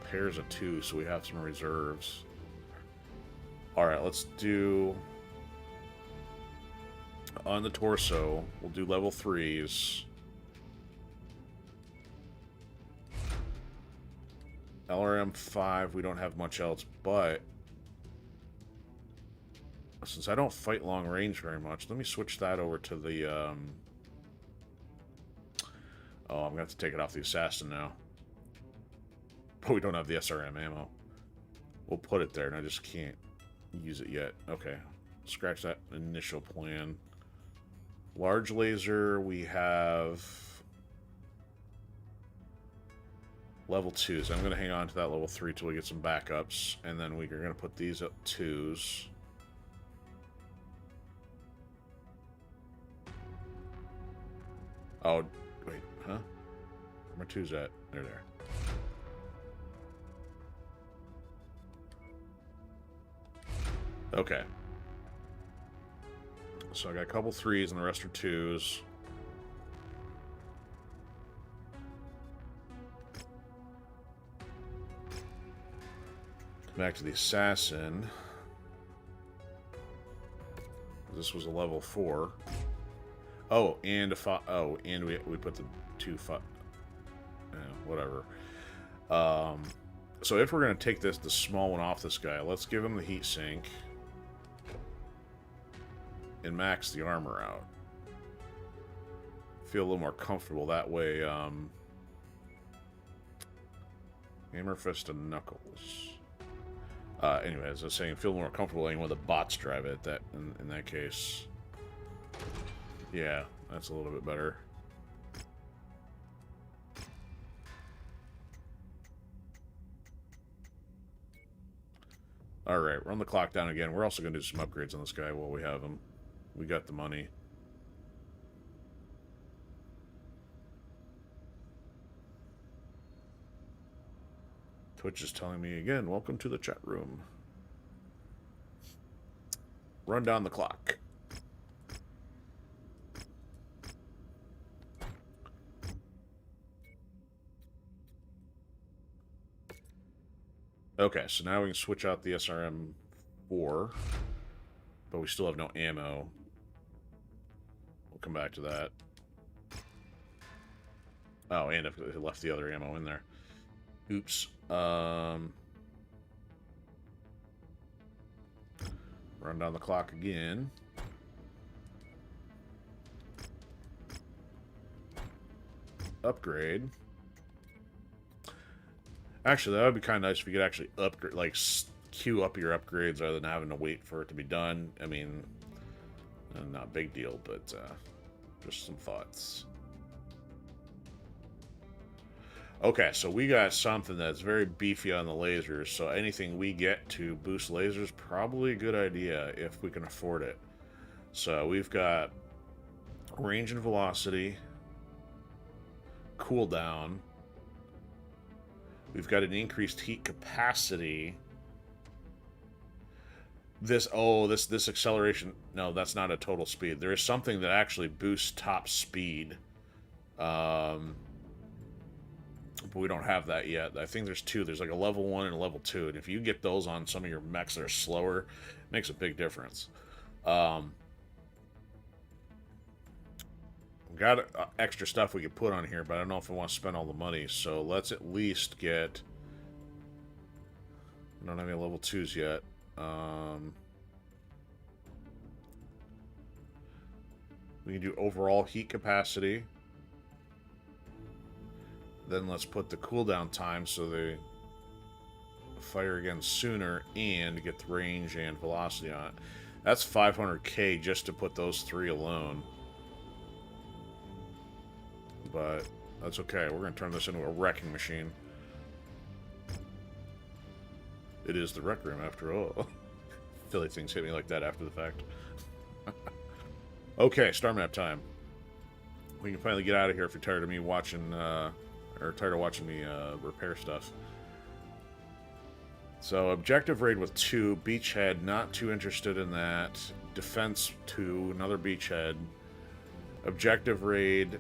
pairs of 2 so we have some reserves? Alright, let's do... On the torso, we'll do level 3s. LRM 5, we don't have much else, but... Since I don't fight long range very much, let me switch that over to the, Oh, I'm going to have to take it off the Assassin now. But we don't have the SRM ammo. We'll put it there, and I just can't use it yet. Okay. Scratch that initial plan. Large laser, we have... Level 2s. I'm going to hang on to that level 3 till we get some backups. And then we're going to put these at 2s. Oh, wait, huh? Where my 2s at? They're there. Okay. So I got a couple 3s and the rest are 2s. Back to the Assassin. This was a level 4. Oh, and and we put the 2 whatever. So if we're gonna take the small one off this guy, let's give him the heat sink and max the armor out. Feel a little more comfortable that way. Hammer, fist, and knuckles. Anyway, as I was saying, feel more comfortable when the bots drive it. In that case. Yeah, that's a little bit better. Alright, run the clock down again. We're also going to do some upgrades on this guy while we have him. We got the money. Twitch is telling me again, welcome to the chat room. Run down the clock. Okay, so now we can switch out the SRM-4, but we still have no ammo. We'll come back to that. Oh, and it left the other ammo in there. Oops. Run down the clock again. Upgrade. Actually, that would be kind of nice if you could actually upgrade, like, queue up your upgrades rather than having to wait for it to be done. I mean, not a big deal, but just some thoughts. Okay, so we got something that's very beefy on the lasers, so anything we get to boost lasers, probably a good idea if we can afford it. So we've got range and velocity, cooldown. We've got an increased heat capacity. This acceleration... No, that's not a total speed. There is something that actually boosts top speed. But we don't have that yet. I think there's 2. There's like a level 1 and a level 2. And if you get those on some of your mechs that are slower, it makes a big difference. Got extra stuff we could put on here, but I don't know if I want to spend all the money. So let's at least get... I don't have any level 2s yet. We can do overall heat capacity. Then let's put the cooldown time so they fire again sooner and get the range and velocity on it. That's 500k just to put those 3 alone. But that's okay. We're going to turn this into a wrecking machine. It is the rec room after all. Silly things hit me like that after the fact. Okay, star map time. We can finally get out of here if you're tired of me watching, or tired of watching me repair stuff. So, objective raid with 2, beachhead, not too interested in that. Defense 2, another beachhead. Objective raid,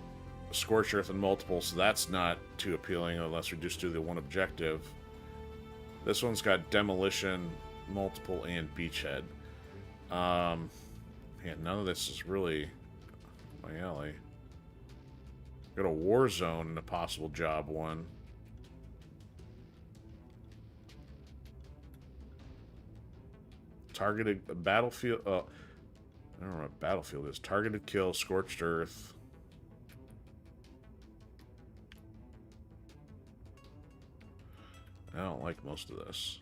scorched earth and multiple, so that's not too appealing unless we just do the one objective. This one's got demolition, multiple, and beachhead. Man, none of this is really my alley. Got a war zone in a possible job one. Targeted battlefield. I don't know what battlefield is. Targeted kill, scorched earth. I don't like most of this.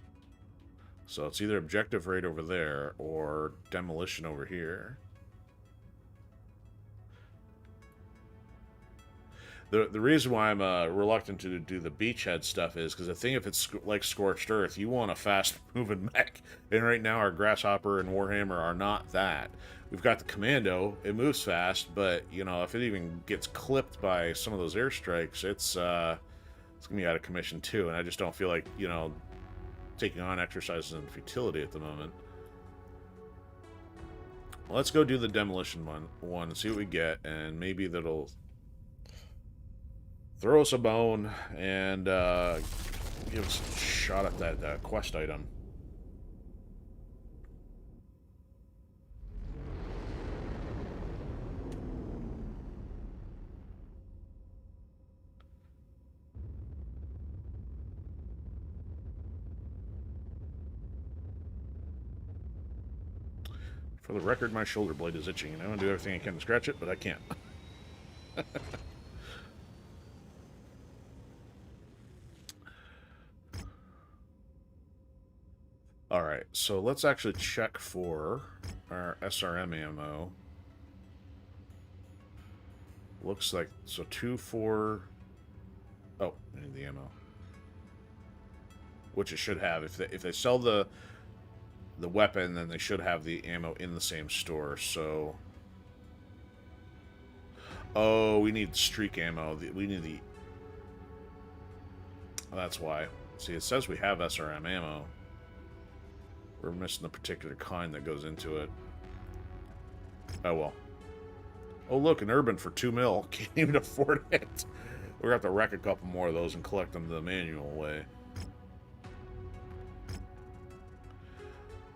So it's either objective raid over there or demolition over here. The reason why I'm reluctant to do the beachhead stuff is because I think if it's like Scorched Earth, you want a fast-moving mech. And right now our Grasshopper and Warhammer are not that. We've got the Commando. It moves fast, but, you know, if it even gets clipped by some of those airstrikes, it's going to be out of commission too. And I just don't feel like, you know, taking on exercises in futility at the moment. Let's go do the demolition one and see what we get, and maybe that'll throw us a bone and give us a shot at that quest item. For the record, my shoulder blade is itching, and I want to do everything I can to scratch it, but I can't. Alright, so let's actually check for our SRM ammo. Looks like, so 2, 4... Oh, I need the ammo. Which it should have. If they sell the weapon, then they should have the ammo in the same store, so... Oh, we need streak ammo. We need the... Oh, that's why. See, it says we have SRM ammo. We're missing the particular kind that goes into it. Oh, well. Oh, look, an urban for 2 mil. Can't even afford it. We're going to have to wreck a couple more of those and collect them the manual way.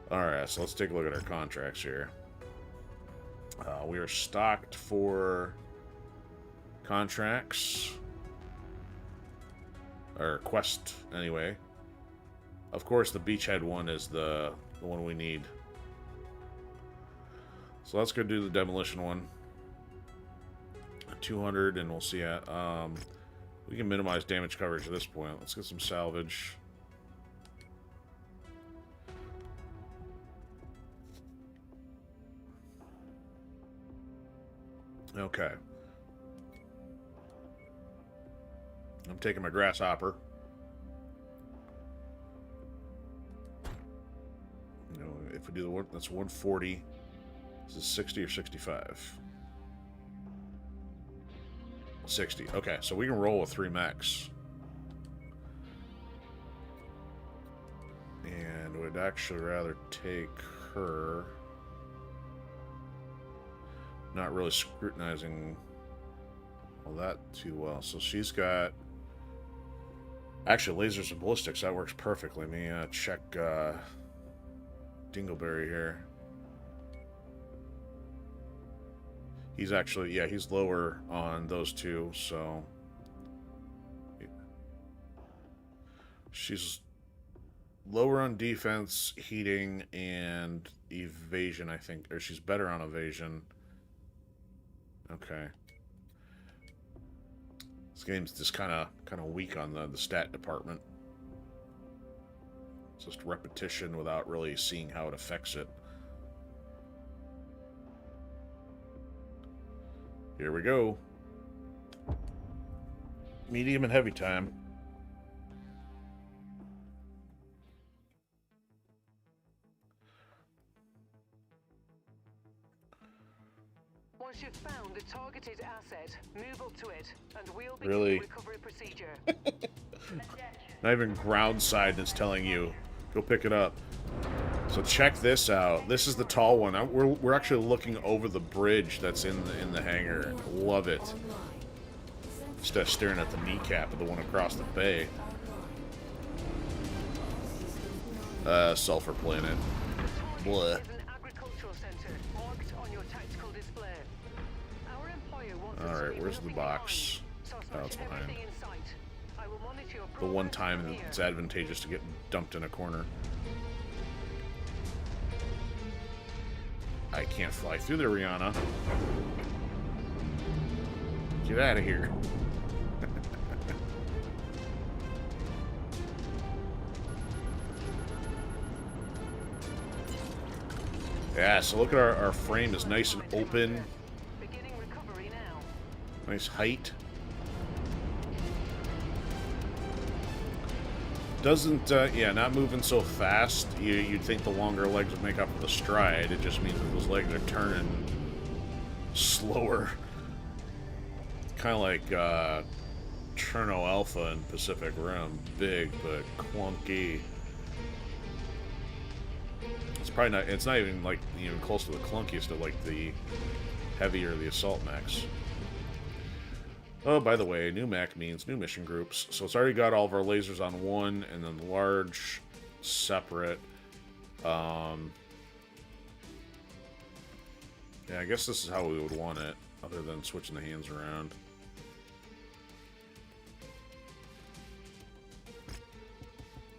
Alright, so let's take a look at our contracts here. We are stocked for contracts. Or quest, anyway. Of course, the beachhead one is the one we need. So let's go do the demolition one. 200, and we'll see. We can minimize damage coverage at this point. Let's get some salvage. Okay. I'm taking my Grasshopper. You know, if we do the one, that's 140. This is 60 or 65. 60. Okay, so we can roll with 3 mechs. And would actually rather take her. Not really scrutinizing all that too well. So she's got... Actually, lasers and ballistics, that works perfectly. Let me check Dingleberry here. He's actually, yeah, he's lower on those two, so... She's lower on defense, heating, and evasion, I think. Or she's better on evasion. Okay. This game's just kind of weak on the stat department. It's just repetition without really seeing how it affects it. Here we go. Medium and heavy time. Once you've found the targeted asset, move up to it, and we'll begin Really? the recovery procedure. Not even ground side that's telling you, go pick it up. So check this out. This is the tall one. We're actually looking over the bridge that's in the hangar. Love it. Instead of staring at the kneecap of the one across the bay. Sulfur planet. Blah. Is an agricultural center marked on your tactical display. Our employer wants us to Alright, leave where's the nothing box? behind, so Oh, it's smash behind. everything in sight. I will monitor your The one progress time from that here. it's advantageous to get dumped in a corner. I can't fly through there, Rihanna. Get out of here. Yeah, so look at our frame is nice and open. Beginning recovery now. Nice height. Doesn't, yeah, not moving so fast. You'd think the longer legs would make up for the stride. It just means that those legs are turning slower. Kind of like Cherno Alpha in Pacific Rim. Big, but clunky. It's probably not, it's not even like even close to the clunkiest of like the heavier the assault mechs. Oh, by the way, new mech means new mission groups. So it's already got all of our lasers on one, and then the large, separate. Yeah, I guess this is how we would want it, other than switching the hands around.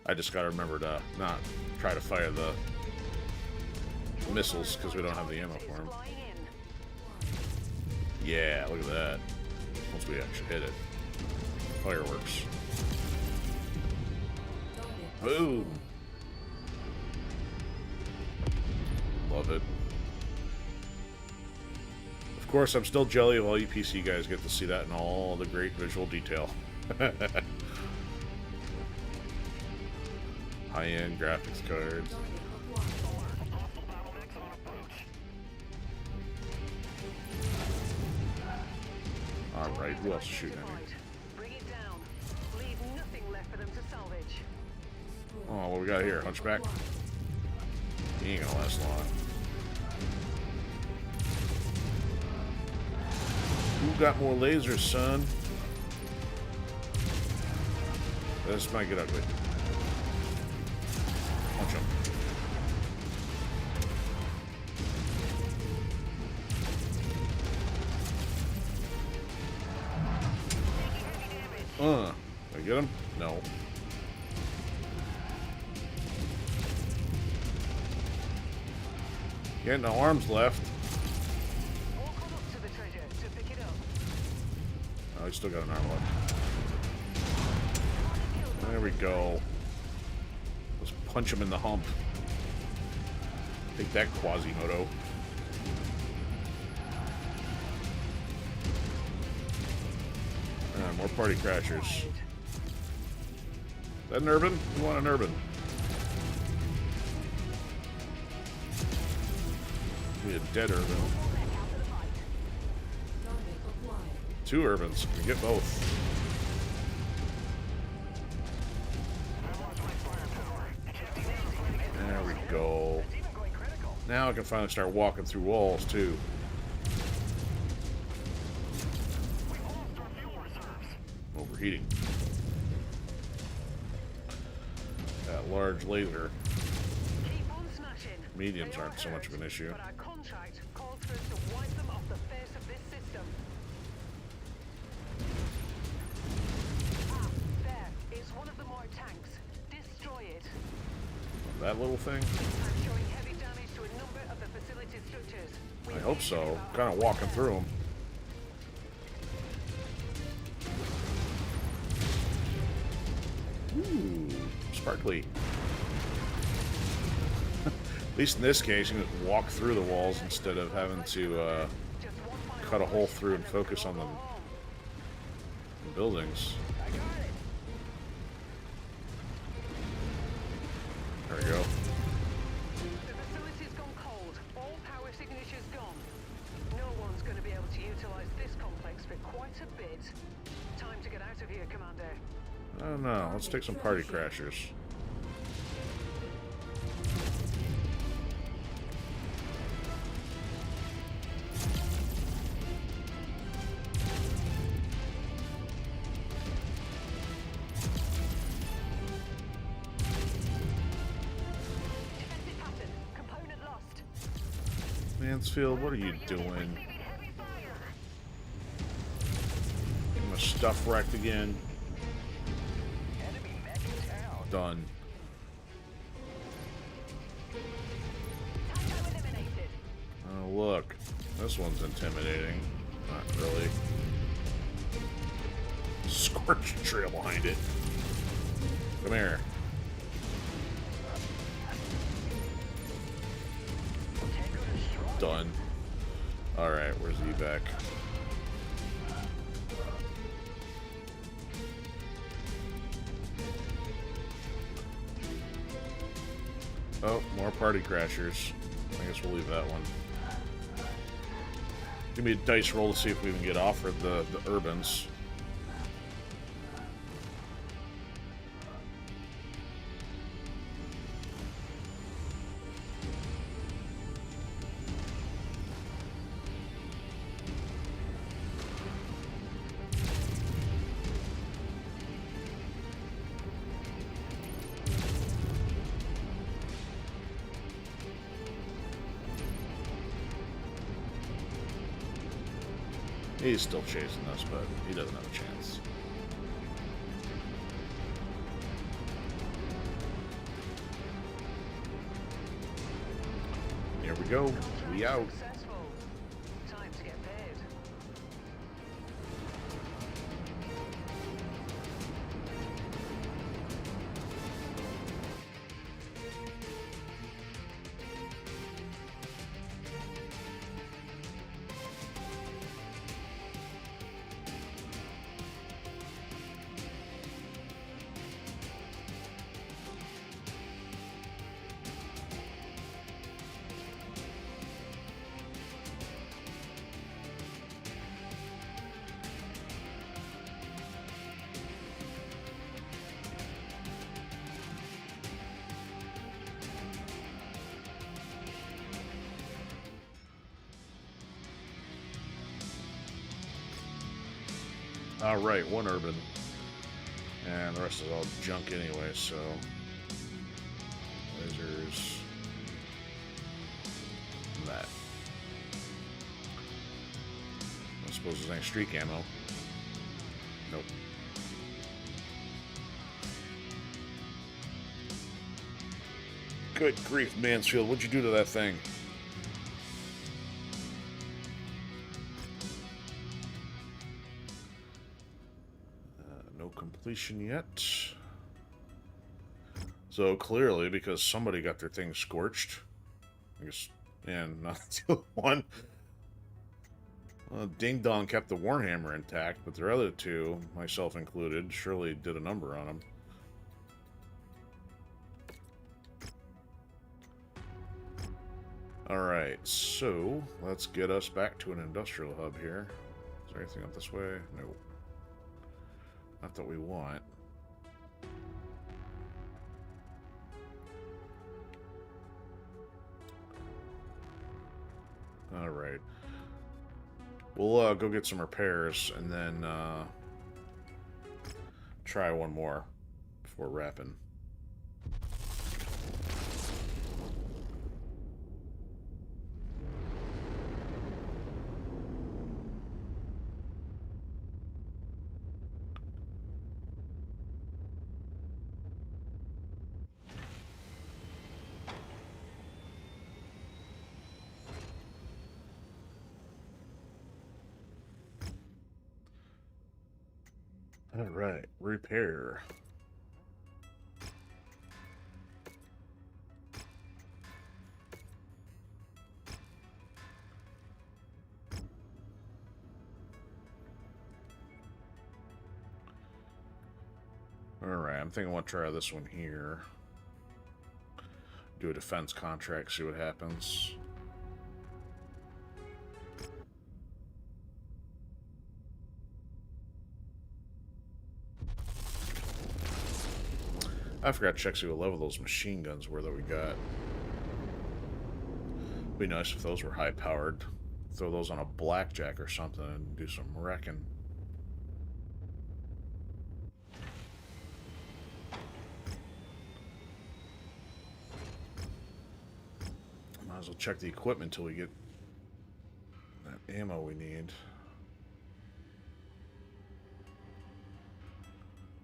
I just gotta remember to not try to fire the missiles, because we don't have the ammo for them. Flying in. Yeah, look at that. Once we actually hit it. Fireworks. Boom! Love it. Of course, I'm still jelly of all you PC guys get to see that in all the great visual detail. High-end graphics cards. Alright, who else is shooting at me? Bring it down. Leave nothing left for them to salvage. Oh, what we got here? Hunchback? He ain't gonna last long. Who got more lasers, son? This might get ugly. Punch him. Did I get him? No. He had no arms left. Walk on up to the treasure to pick it up. Oh, he's still got an arm left. There we go. Let's punch him in the hump. Take that, Quasimodo. More party crashers. Is that an urban? We want an urban. We had a dead urban. Two urbans. We get both. There we go. Now I can finally start walking through walls too. Overheating. That large laser. Keep on smashing. Mediums They are aren't so much of an hurt, issue. But our contract calls for us to wipe them off the face of this system. Ah, there is one of the more tanks. Destroy it. That little thing? I'm showing heavy damage to a number of the facility structures. I hope so. Kind of walking through them. Ooh, sparkly. At least in this case, you can walk through the walls instead of having to cut a hole through and focus on the buildings. There we go. The facility's gone cold. All power signature's gone. No one's going to be able to utilize this complex for quite a bit. Time to get out of here, Commander. I don't know. Let's take some party crashers. Defensive pattern. Component lost. Mansfield, what are you doing? Getting my stuff wrecked again. Done. Oh, look. This one's intimidating. Not really. Scorched trail behind it. Come here. Done. Alright, where's the evac? Oh, more party crashers. I guess we'll leave that one. Give me a dice roll to see if we can get offered the urbans. He's still chasing us, but he doesn't have a chance. Here we go. We out. Successful. Time to get paid. Alright, one urban. And the rest is all junk anyway, so... Lasers... That. I suppose there's any streak ammo. Nope. Good grief, Mansfield, what'd you do to that thing? No completion yet. So clearly, because somebody got their thing scorched, I guess, and not the other one. Ding Dong kept the Warhammer intact, but their other two, myself included, surely did a number on them. Alright, so let's get us back to an industrial hub here. Is there anything up this way? No. Not that we want. Alright. We'll go get some repairs and then try one more before wrapping. Alright, repair. I'm thinking I want to try this one here. Do a defense contract, see what happens. I forgot to check see what level those machine guns were that we got. Be nice if those were high powered. Throw those on a blackjack or something and do some wrecking. Might as well check the equipment until we get that ammo we need.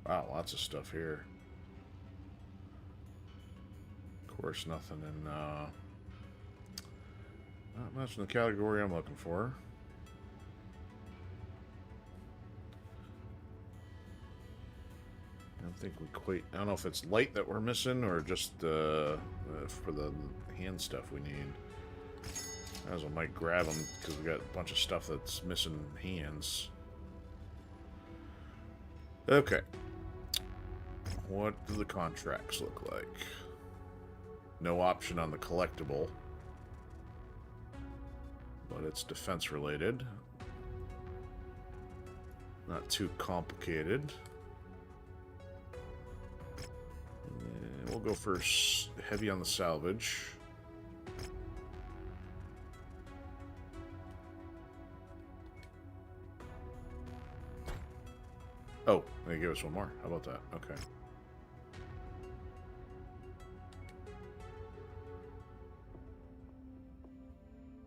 Wow, lots of stuff here. Of course, nothing in, not much in the category I'm looking for. I don't think we quite... I don't know if it's light that we're missing or just for the hand stuff we need. I as well might grab them because we got a bunch of stuff that's missing hands. Okay. What do the contracts look like? No option on the collectible. But it's defense related. Not too complicated. And we'll go for heavy on the salvage. Oh, they gave us one more. How about that? Okay.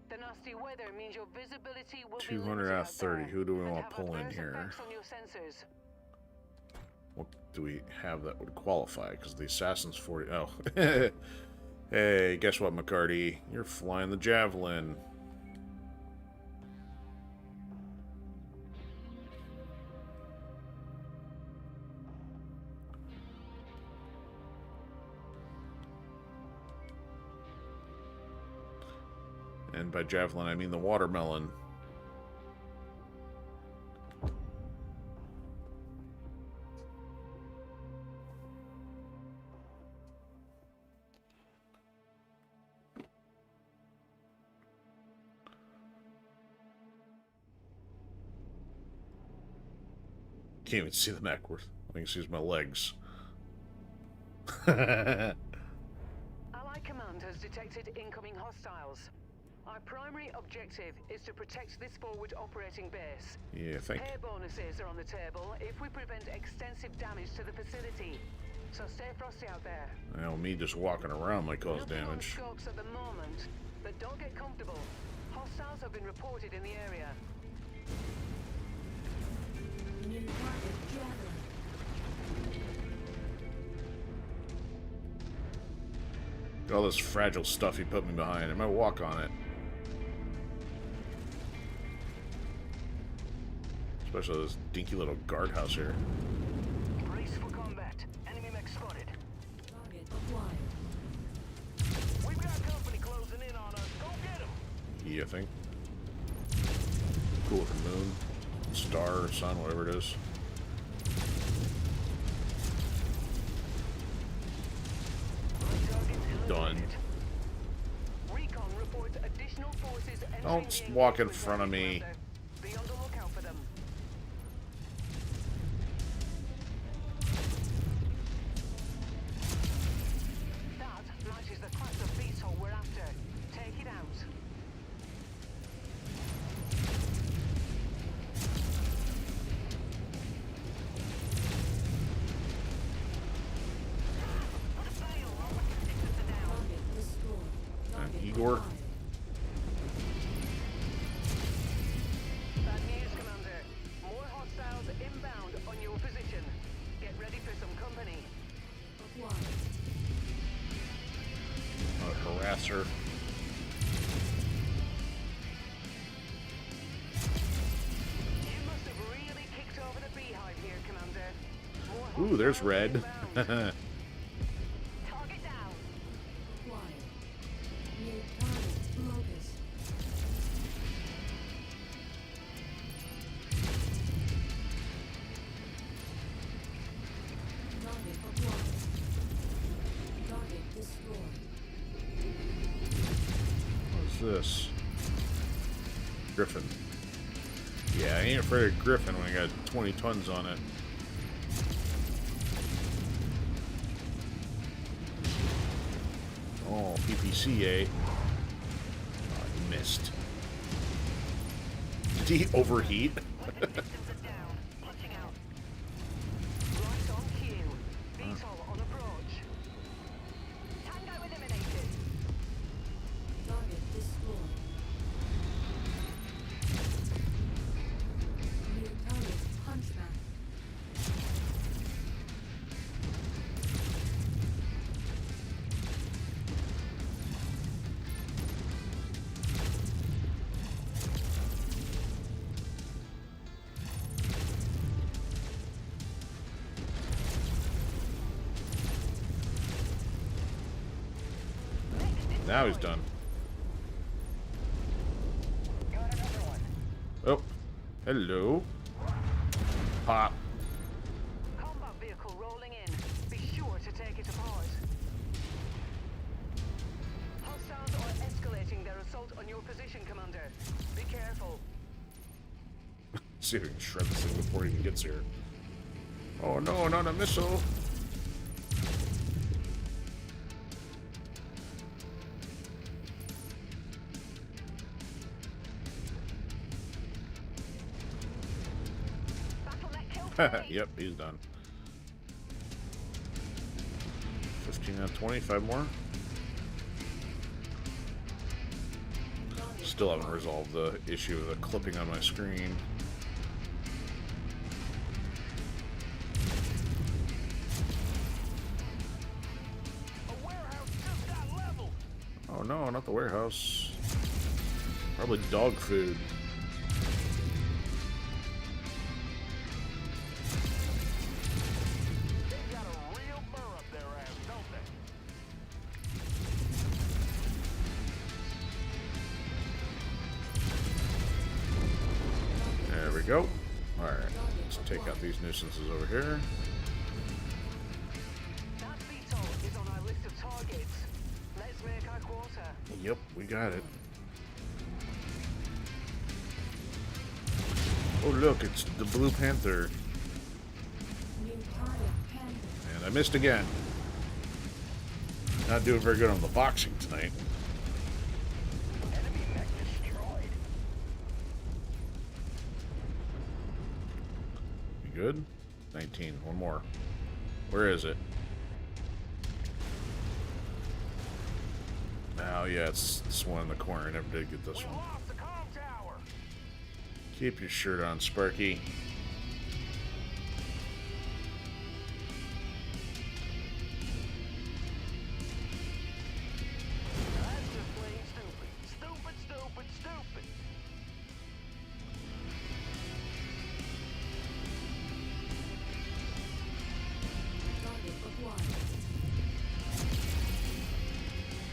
The nasty weather means your visibility will 200 out of 30. Who do we want to pull in here? What do we have that would qualify? Because the assassin's 40. Oh. Hey, guess what, McCarty? You're flying the javelin. And by javelin, I mean the watermelon. Can't even see the MechWarrior. I can see my legs. Allied command has detected incoming hostiles. Our primary objective is to protect this forward operating base. Yeah, thank you. Air bonuses are on the table if we prevent extensive damage to the facility. So stay frosty out there. Well, me just walking around might cause Nothing on damage. scopes at the moment, but don't get comfortable. Hostiles have been reported in the area. New target javelin. All this fragile stuff he put me behind. I might walk on it. Especially this dinky little guardhouse here. Brace for combat. Enemy mech spotted. Target acquired. We've got company closing in on us. Go get them. Yeah, I think. Cool looking moon. Star, sun, whatever it is. Done. Recon reports additional forces entering Don't the walk in engagement front of zone, me. Commander. Be on the lookout for them. That matches the class of beast we're after. Take it out. Target destroyed. Target Igor. acquired. Bad news, Commander. More hostiles inbound on your position. Get ready for some company. Acquired. A harasser. You must have really kicked over the beehive here, Commander. More Ooh, there's hostiles red. inbound. Target down. Acquired. New target locus. Target this? Griffin. Yeah, I ain't afraid of Griffin when I got 20 tons on it. Oh, PPCA. Oh, I missed. Did he overheat? Systems are down. Punching out. Right on cue. VTOL on approach. Tango eliminated. Target destroyed. New target hunchback. Now he's done. Got another one. Oh, hello. Pop. Combat vehicle rolling in. Be sure to take it apart. Hostiles are escalating their assault on your position, Commander. Be careful. See if we can shred this thing before he even gets here. Oh no, not a missile. Battlenet kill. Yep, he's done. 15 out of 20, 5 more. Still haven't resolved the issue of the clipping on my screen. A warehouse just got leveled. Oh no, not the warehouse. Probably dog food. They got a real burr up their ass, don't they? There we go. Alright, let's take out these nuisances over here. That VTOL is on our list of targets. Let's make our quarter. Yep, we got it. Oh look, it's the Blue Panther. New target Panther. And I missed again. Not doing very good on the boxing tonight. Enemy mech destroyed. You good? 19. One more. Where is it? Oh yeah, it's this one in the corner. I never did get this We one. lost the comm tower. Keep your shirt on, Sparky. That's just plain stupid. Stupid, stupid, stupid. Target acquired.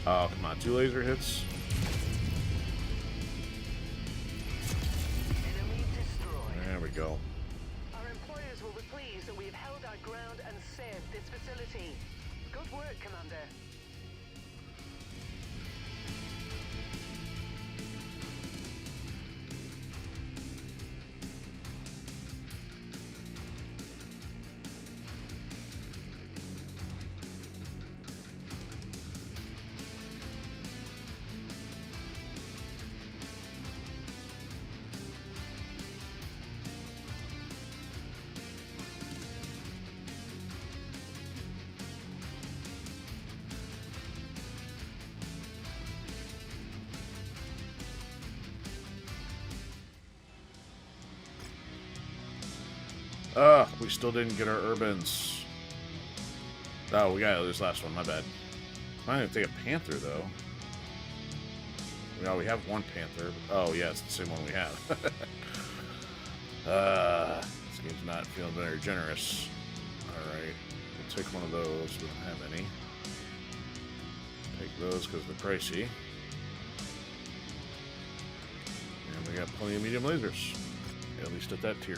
Oh, come on. 2 laser hits? Enemy destroyed. There we go. Our employers will be pleased that we've held our ground and saved this facility. Good work, Commander. We still didn't get our urbans. Oh, we got this last one. My bad. I didn't take a panther though. No, we have one panther. Oh yeah, it's the same one we have. This game's not feeling very generous. All right, we'll take one of those. We don't have any. Take those because they're pricey. And we got plenty of medium lasers, at least at that tier.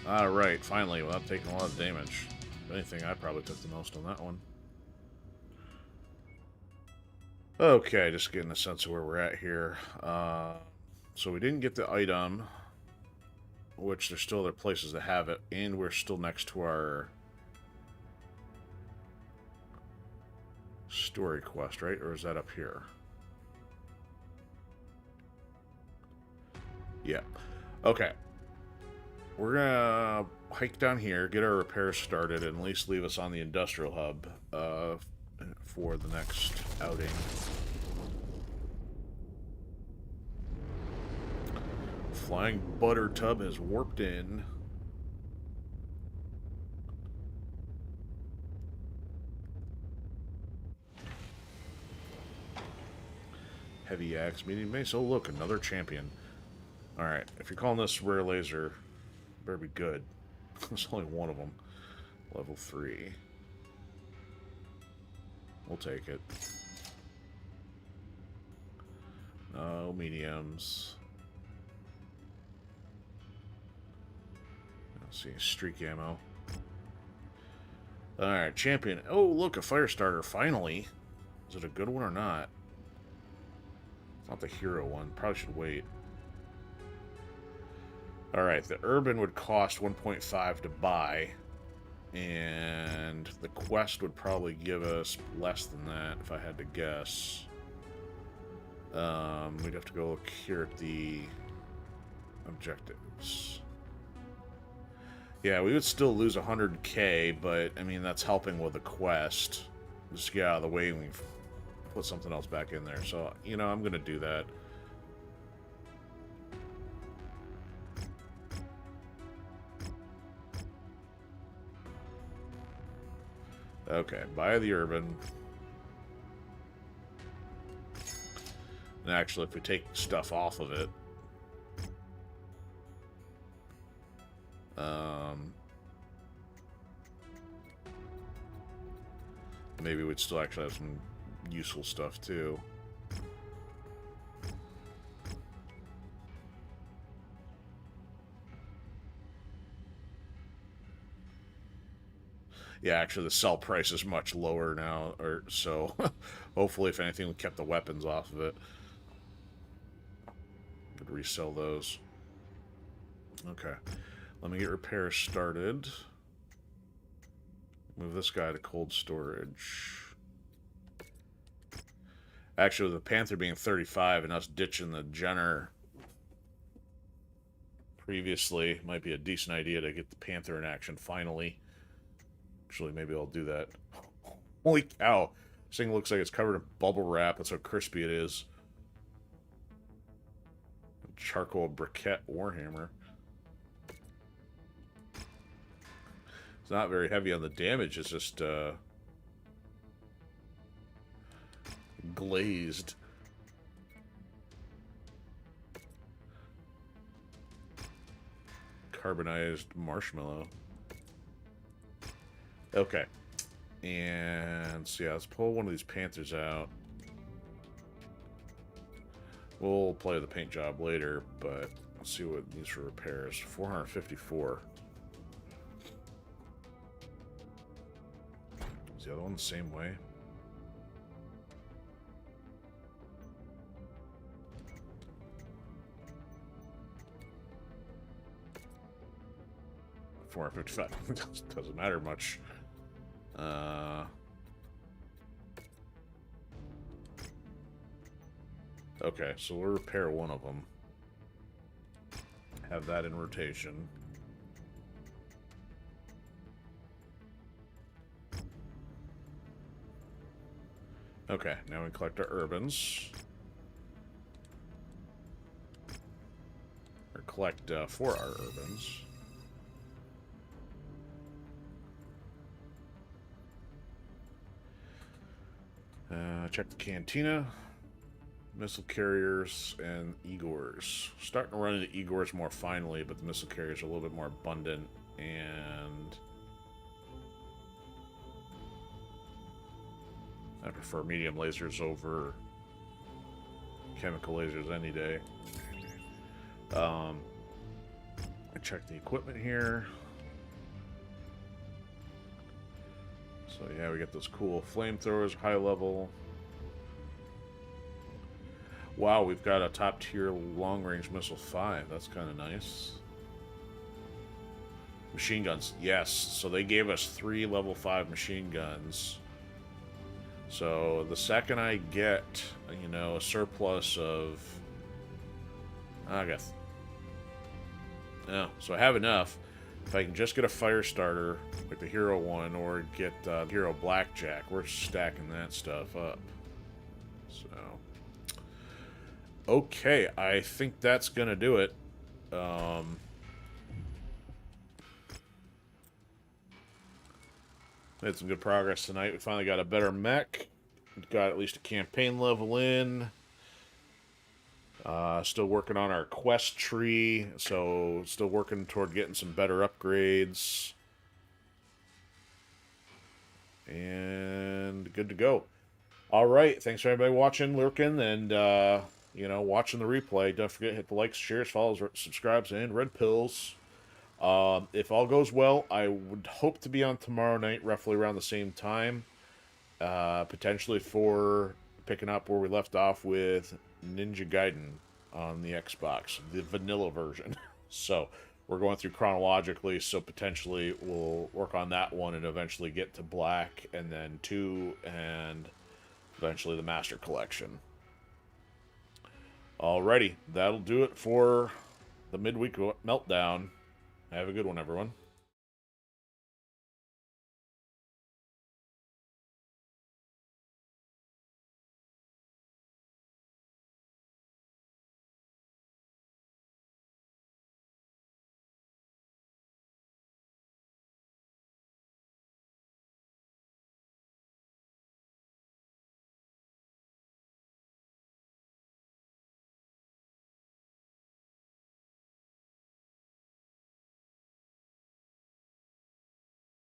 Alright, finally, without taking a lot of damage. If anything, I probably took the most on that one. Okay, just getting a sense of where we're at here. So we didn't get the item, which there's still other places that have it, and we're still next to our story quest, right? Or is that up here? Yeah. Okay. We're gonna hike down here, get our repairs started, and at least leave us on the industrial hub for the next outing. Flying butter tub has warped in. Heavy axe, medium mace. Oh, look, another champion. Alright, if you're calling this rare laser, better be good. There's only one of them. Level 3. We'll take it. No mediums. Let's see, streak ammo. Alright, champion. Oh, look, a fire starter, finally. Is it a good one or not? It's not the hero one. Probably should wait. Alright, the urban would cost 1.5 to buy. And the quest would probably give us less than that, if I had to guess. We'd have to go look here at the objectives. Yeah, we would still lose 100k, but, I mean, that's helping with the quest. Just get out of the way and we put something else back in there. So, you know, I'm going to do that. Okay, buy the urban. And actually, if we take stuff off of it, maybe we'd still actually have some useful stuff too. Yeah, actually the sell price is much lower now, or so hopefully if anything we kept the weapons off of it. Could resell those. Okay. Let me get repairs started. Move this guy to cold storage. Actually, with the Panther being 35 and us ditching the Jenner previously, might be a decent idea to get the Panther in action finally. Actually, maybe I'll do that. Holy cow. This thing looks like it's covered in bubble wrap. That's how crispy it is. Charcoal briquette Warhammer. It's not very heavy on the damage. It's just glazed. Carbonized marshmallow. Okay. And so yeah, let's pull one of these Panthers out. We'll play the paint job later, but let's see what it needs for repairs. 454. Is the other one the same way? $455 doesn't matter much. Okay, so we'll repair one of them. Have that in rotation. Okay, now we collect our urbans. Or collect 4 our urbans. Check the cantina. Missile carriers and Igors. Starting to run into Igors more finely, but the missile carriers are a little bit more abundant, and I prefer medium lasers over chemical lasers any day. I check the equipment here. So yeah, we got those cool flamethrowers, high level. wow, we've got a top tier long range missile 5. That's kind of nice. Machine guns, yes. So they gave us 3 level 5 machine guns. So the second I get, you know, a surplus of, I guess, yeah. So I have enough. If I can just get a fire starter like the Hero one, or get Hero Blackjack, we're stacking that stuff up. So, okay, I think that's gonna do it. Made some good progress tonight. We finally got a better mech. We've got at least a campaign level in. Still working on our quest tree, so still working toward getting some better upgrades. And good to go. All right, thanks for everybody watching, lurking, and you know, watching the replay. Don't forget to hit the likes, shares, follows, subscribes, and red pills. If all goes well, I would hope to be on tomorrow night, roughly around the same time. Potentially for picking up where we left off with Ninja Gaiden on the Xbox, the vanilla version. So we're going through chronologically, so potentially we'll work on that one and eventually get to Black, and then 2, and eventually the Master Collection. Alrighty, that'll do it for the midweek meltdown. Have a good one, everyone.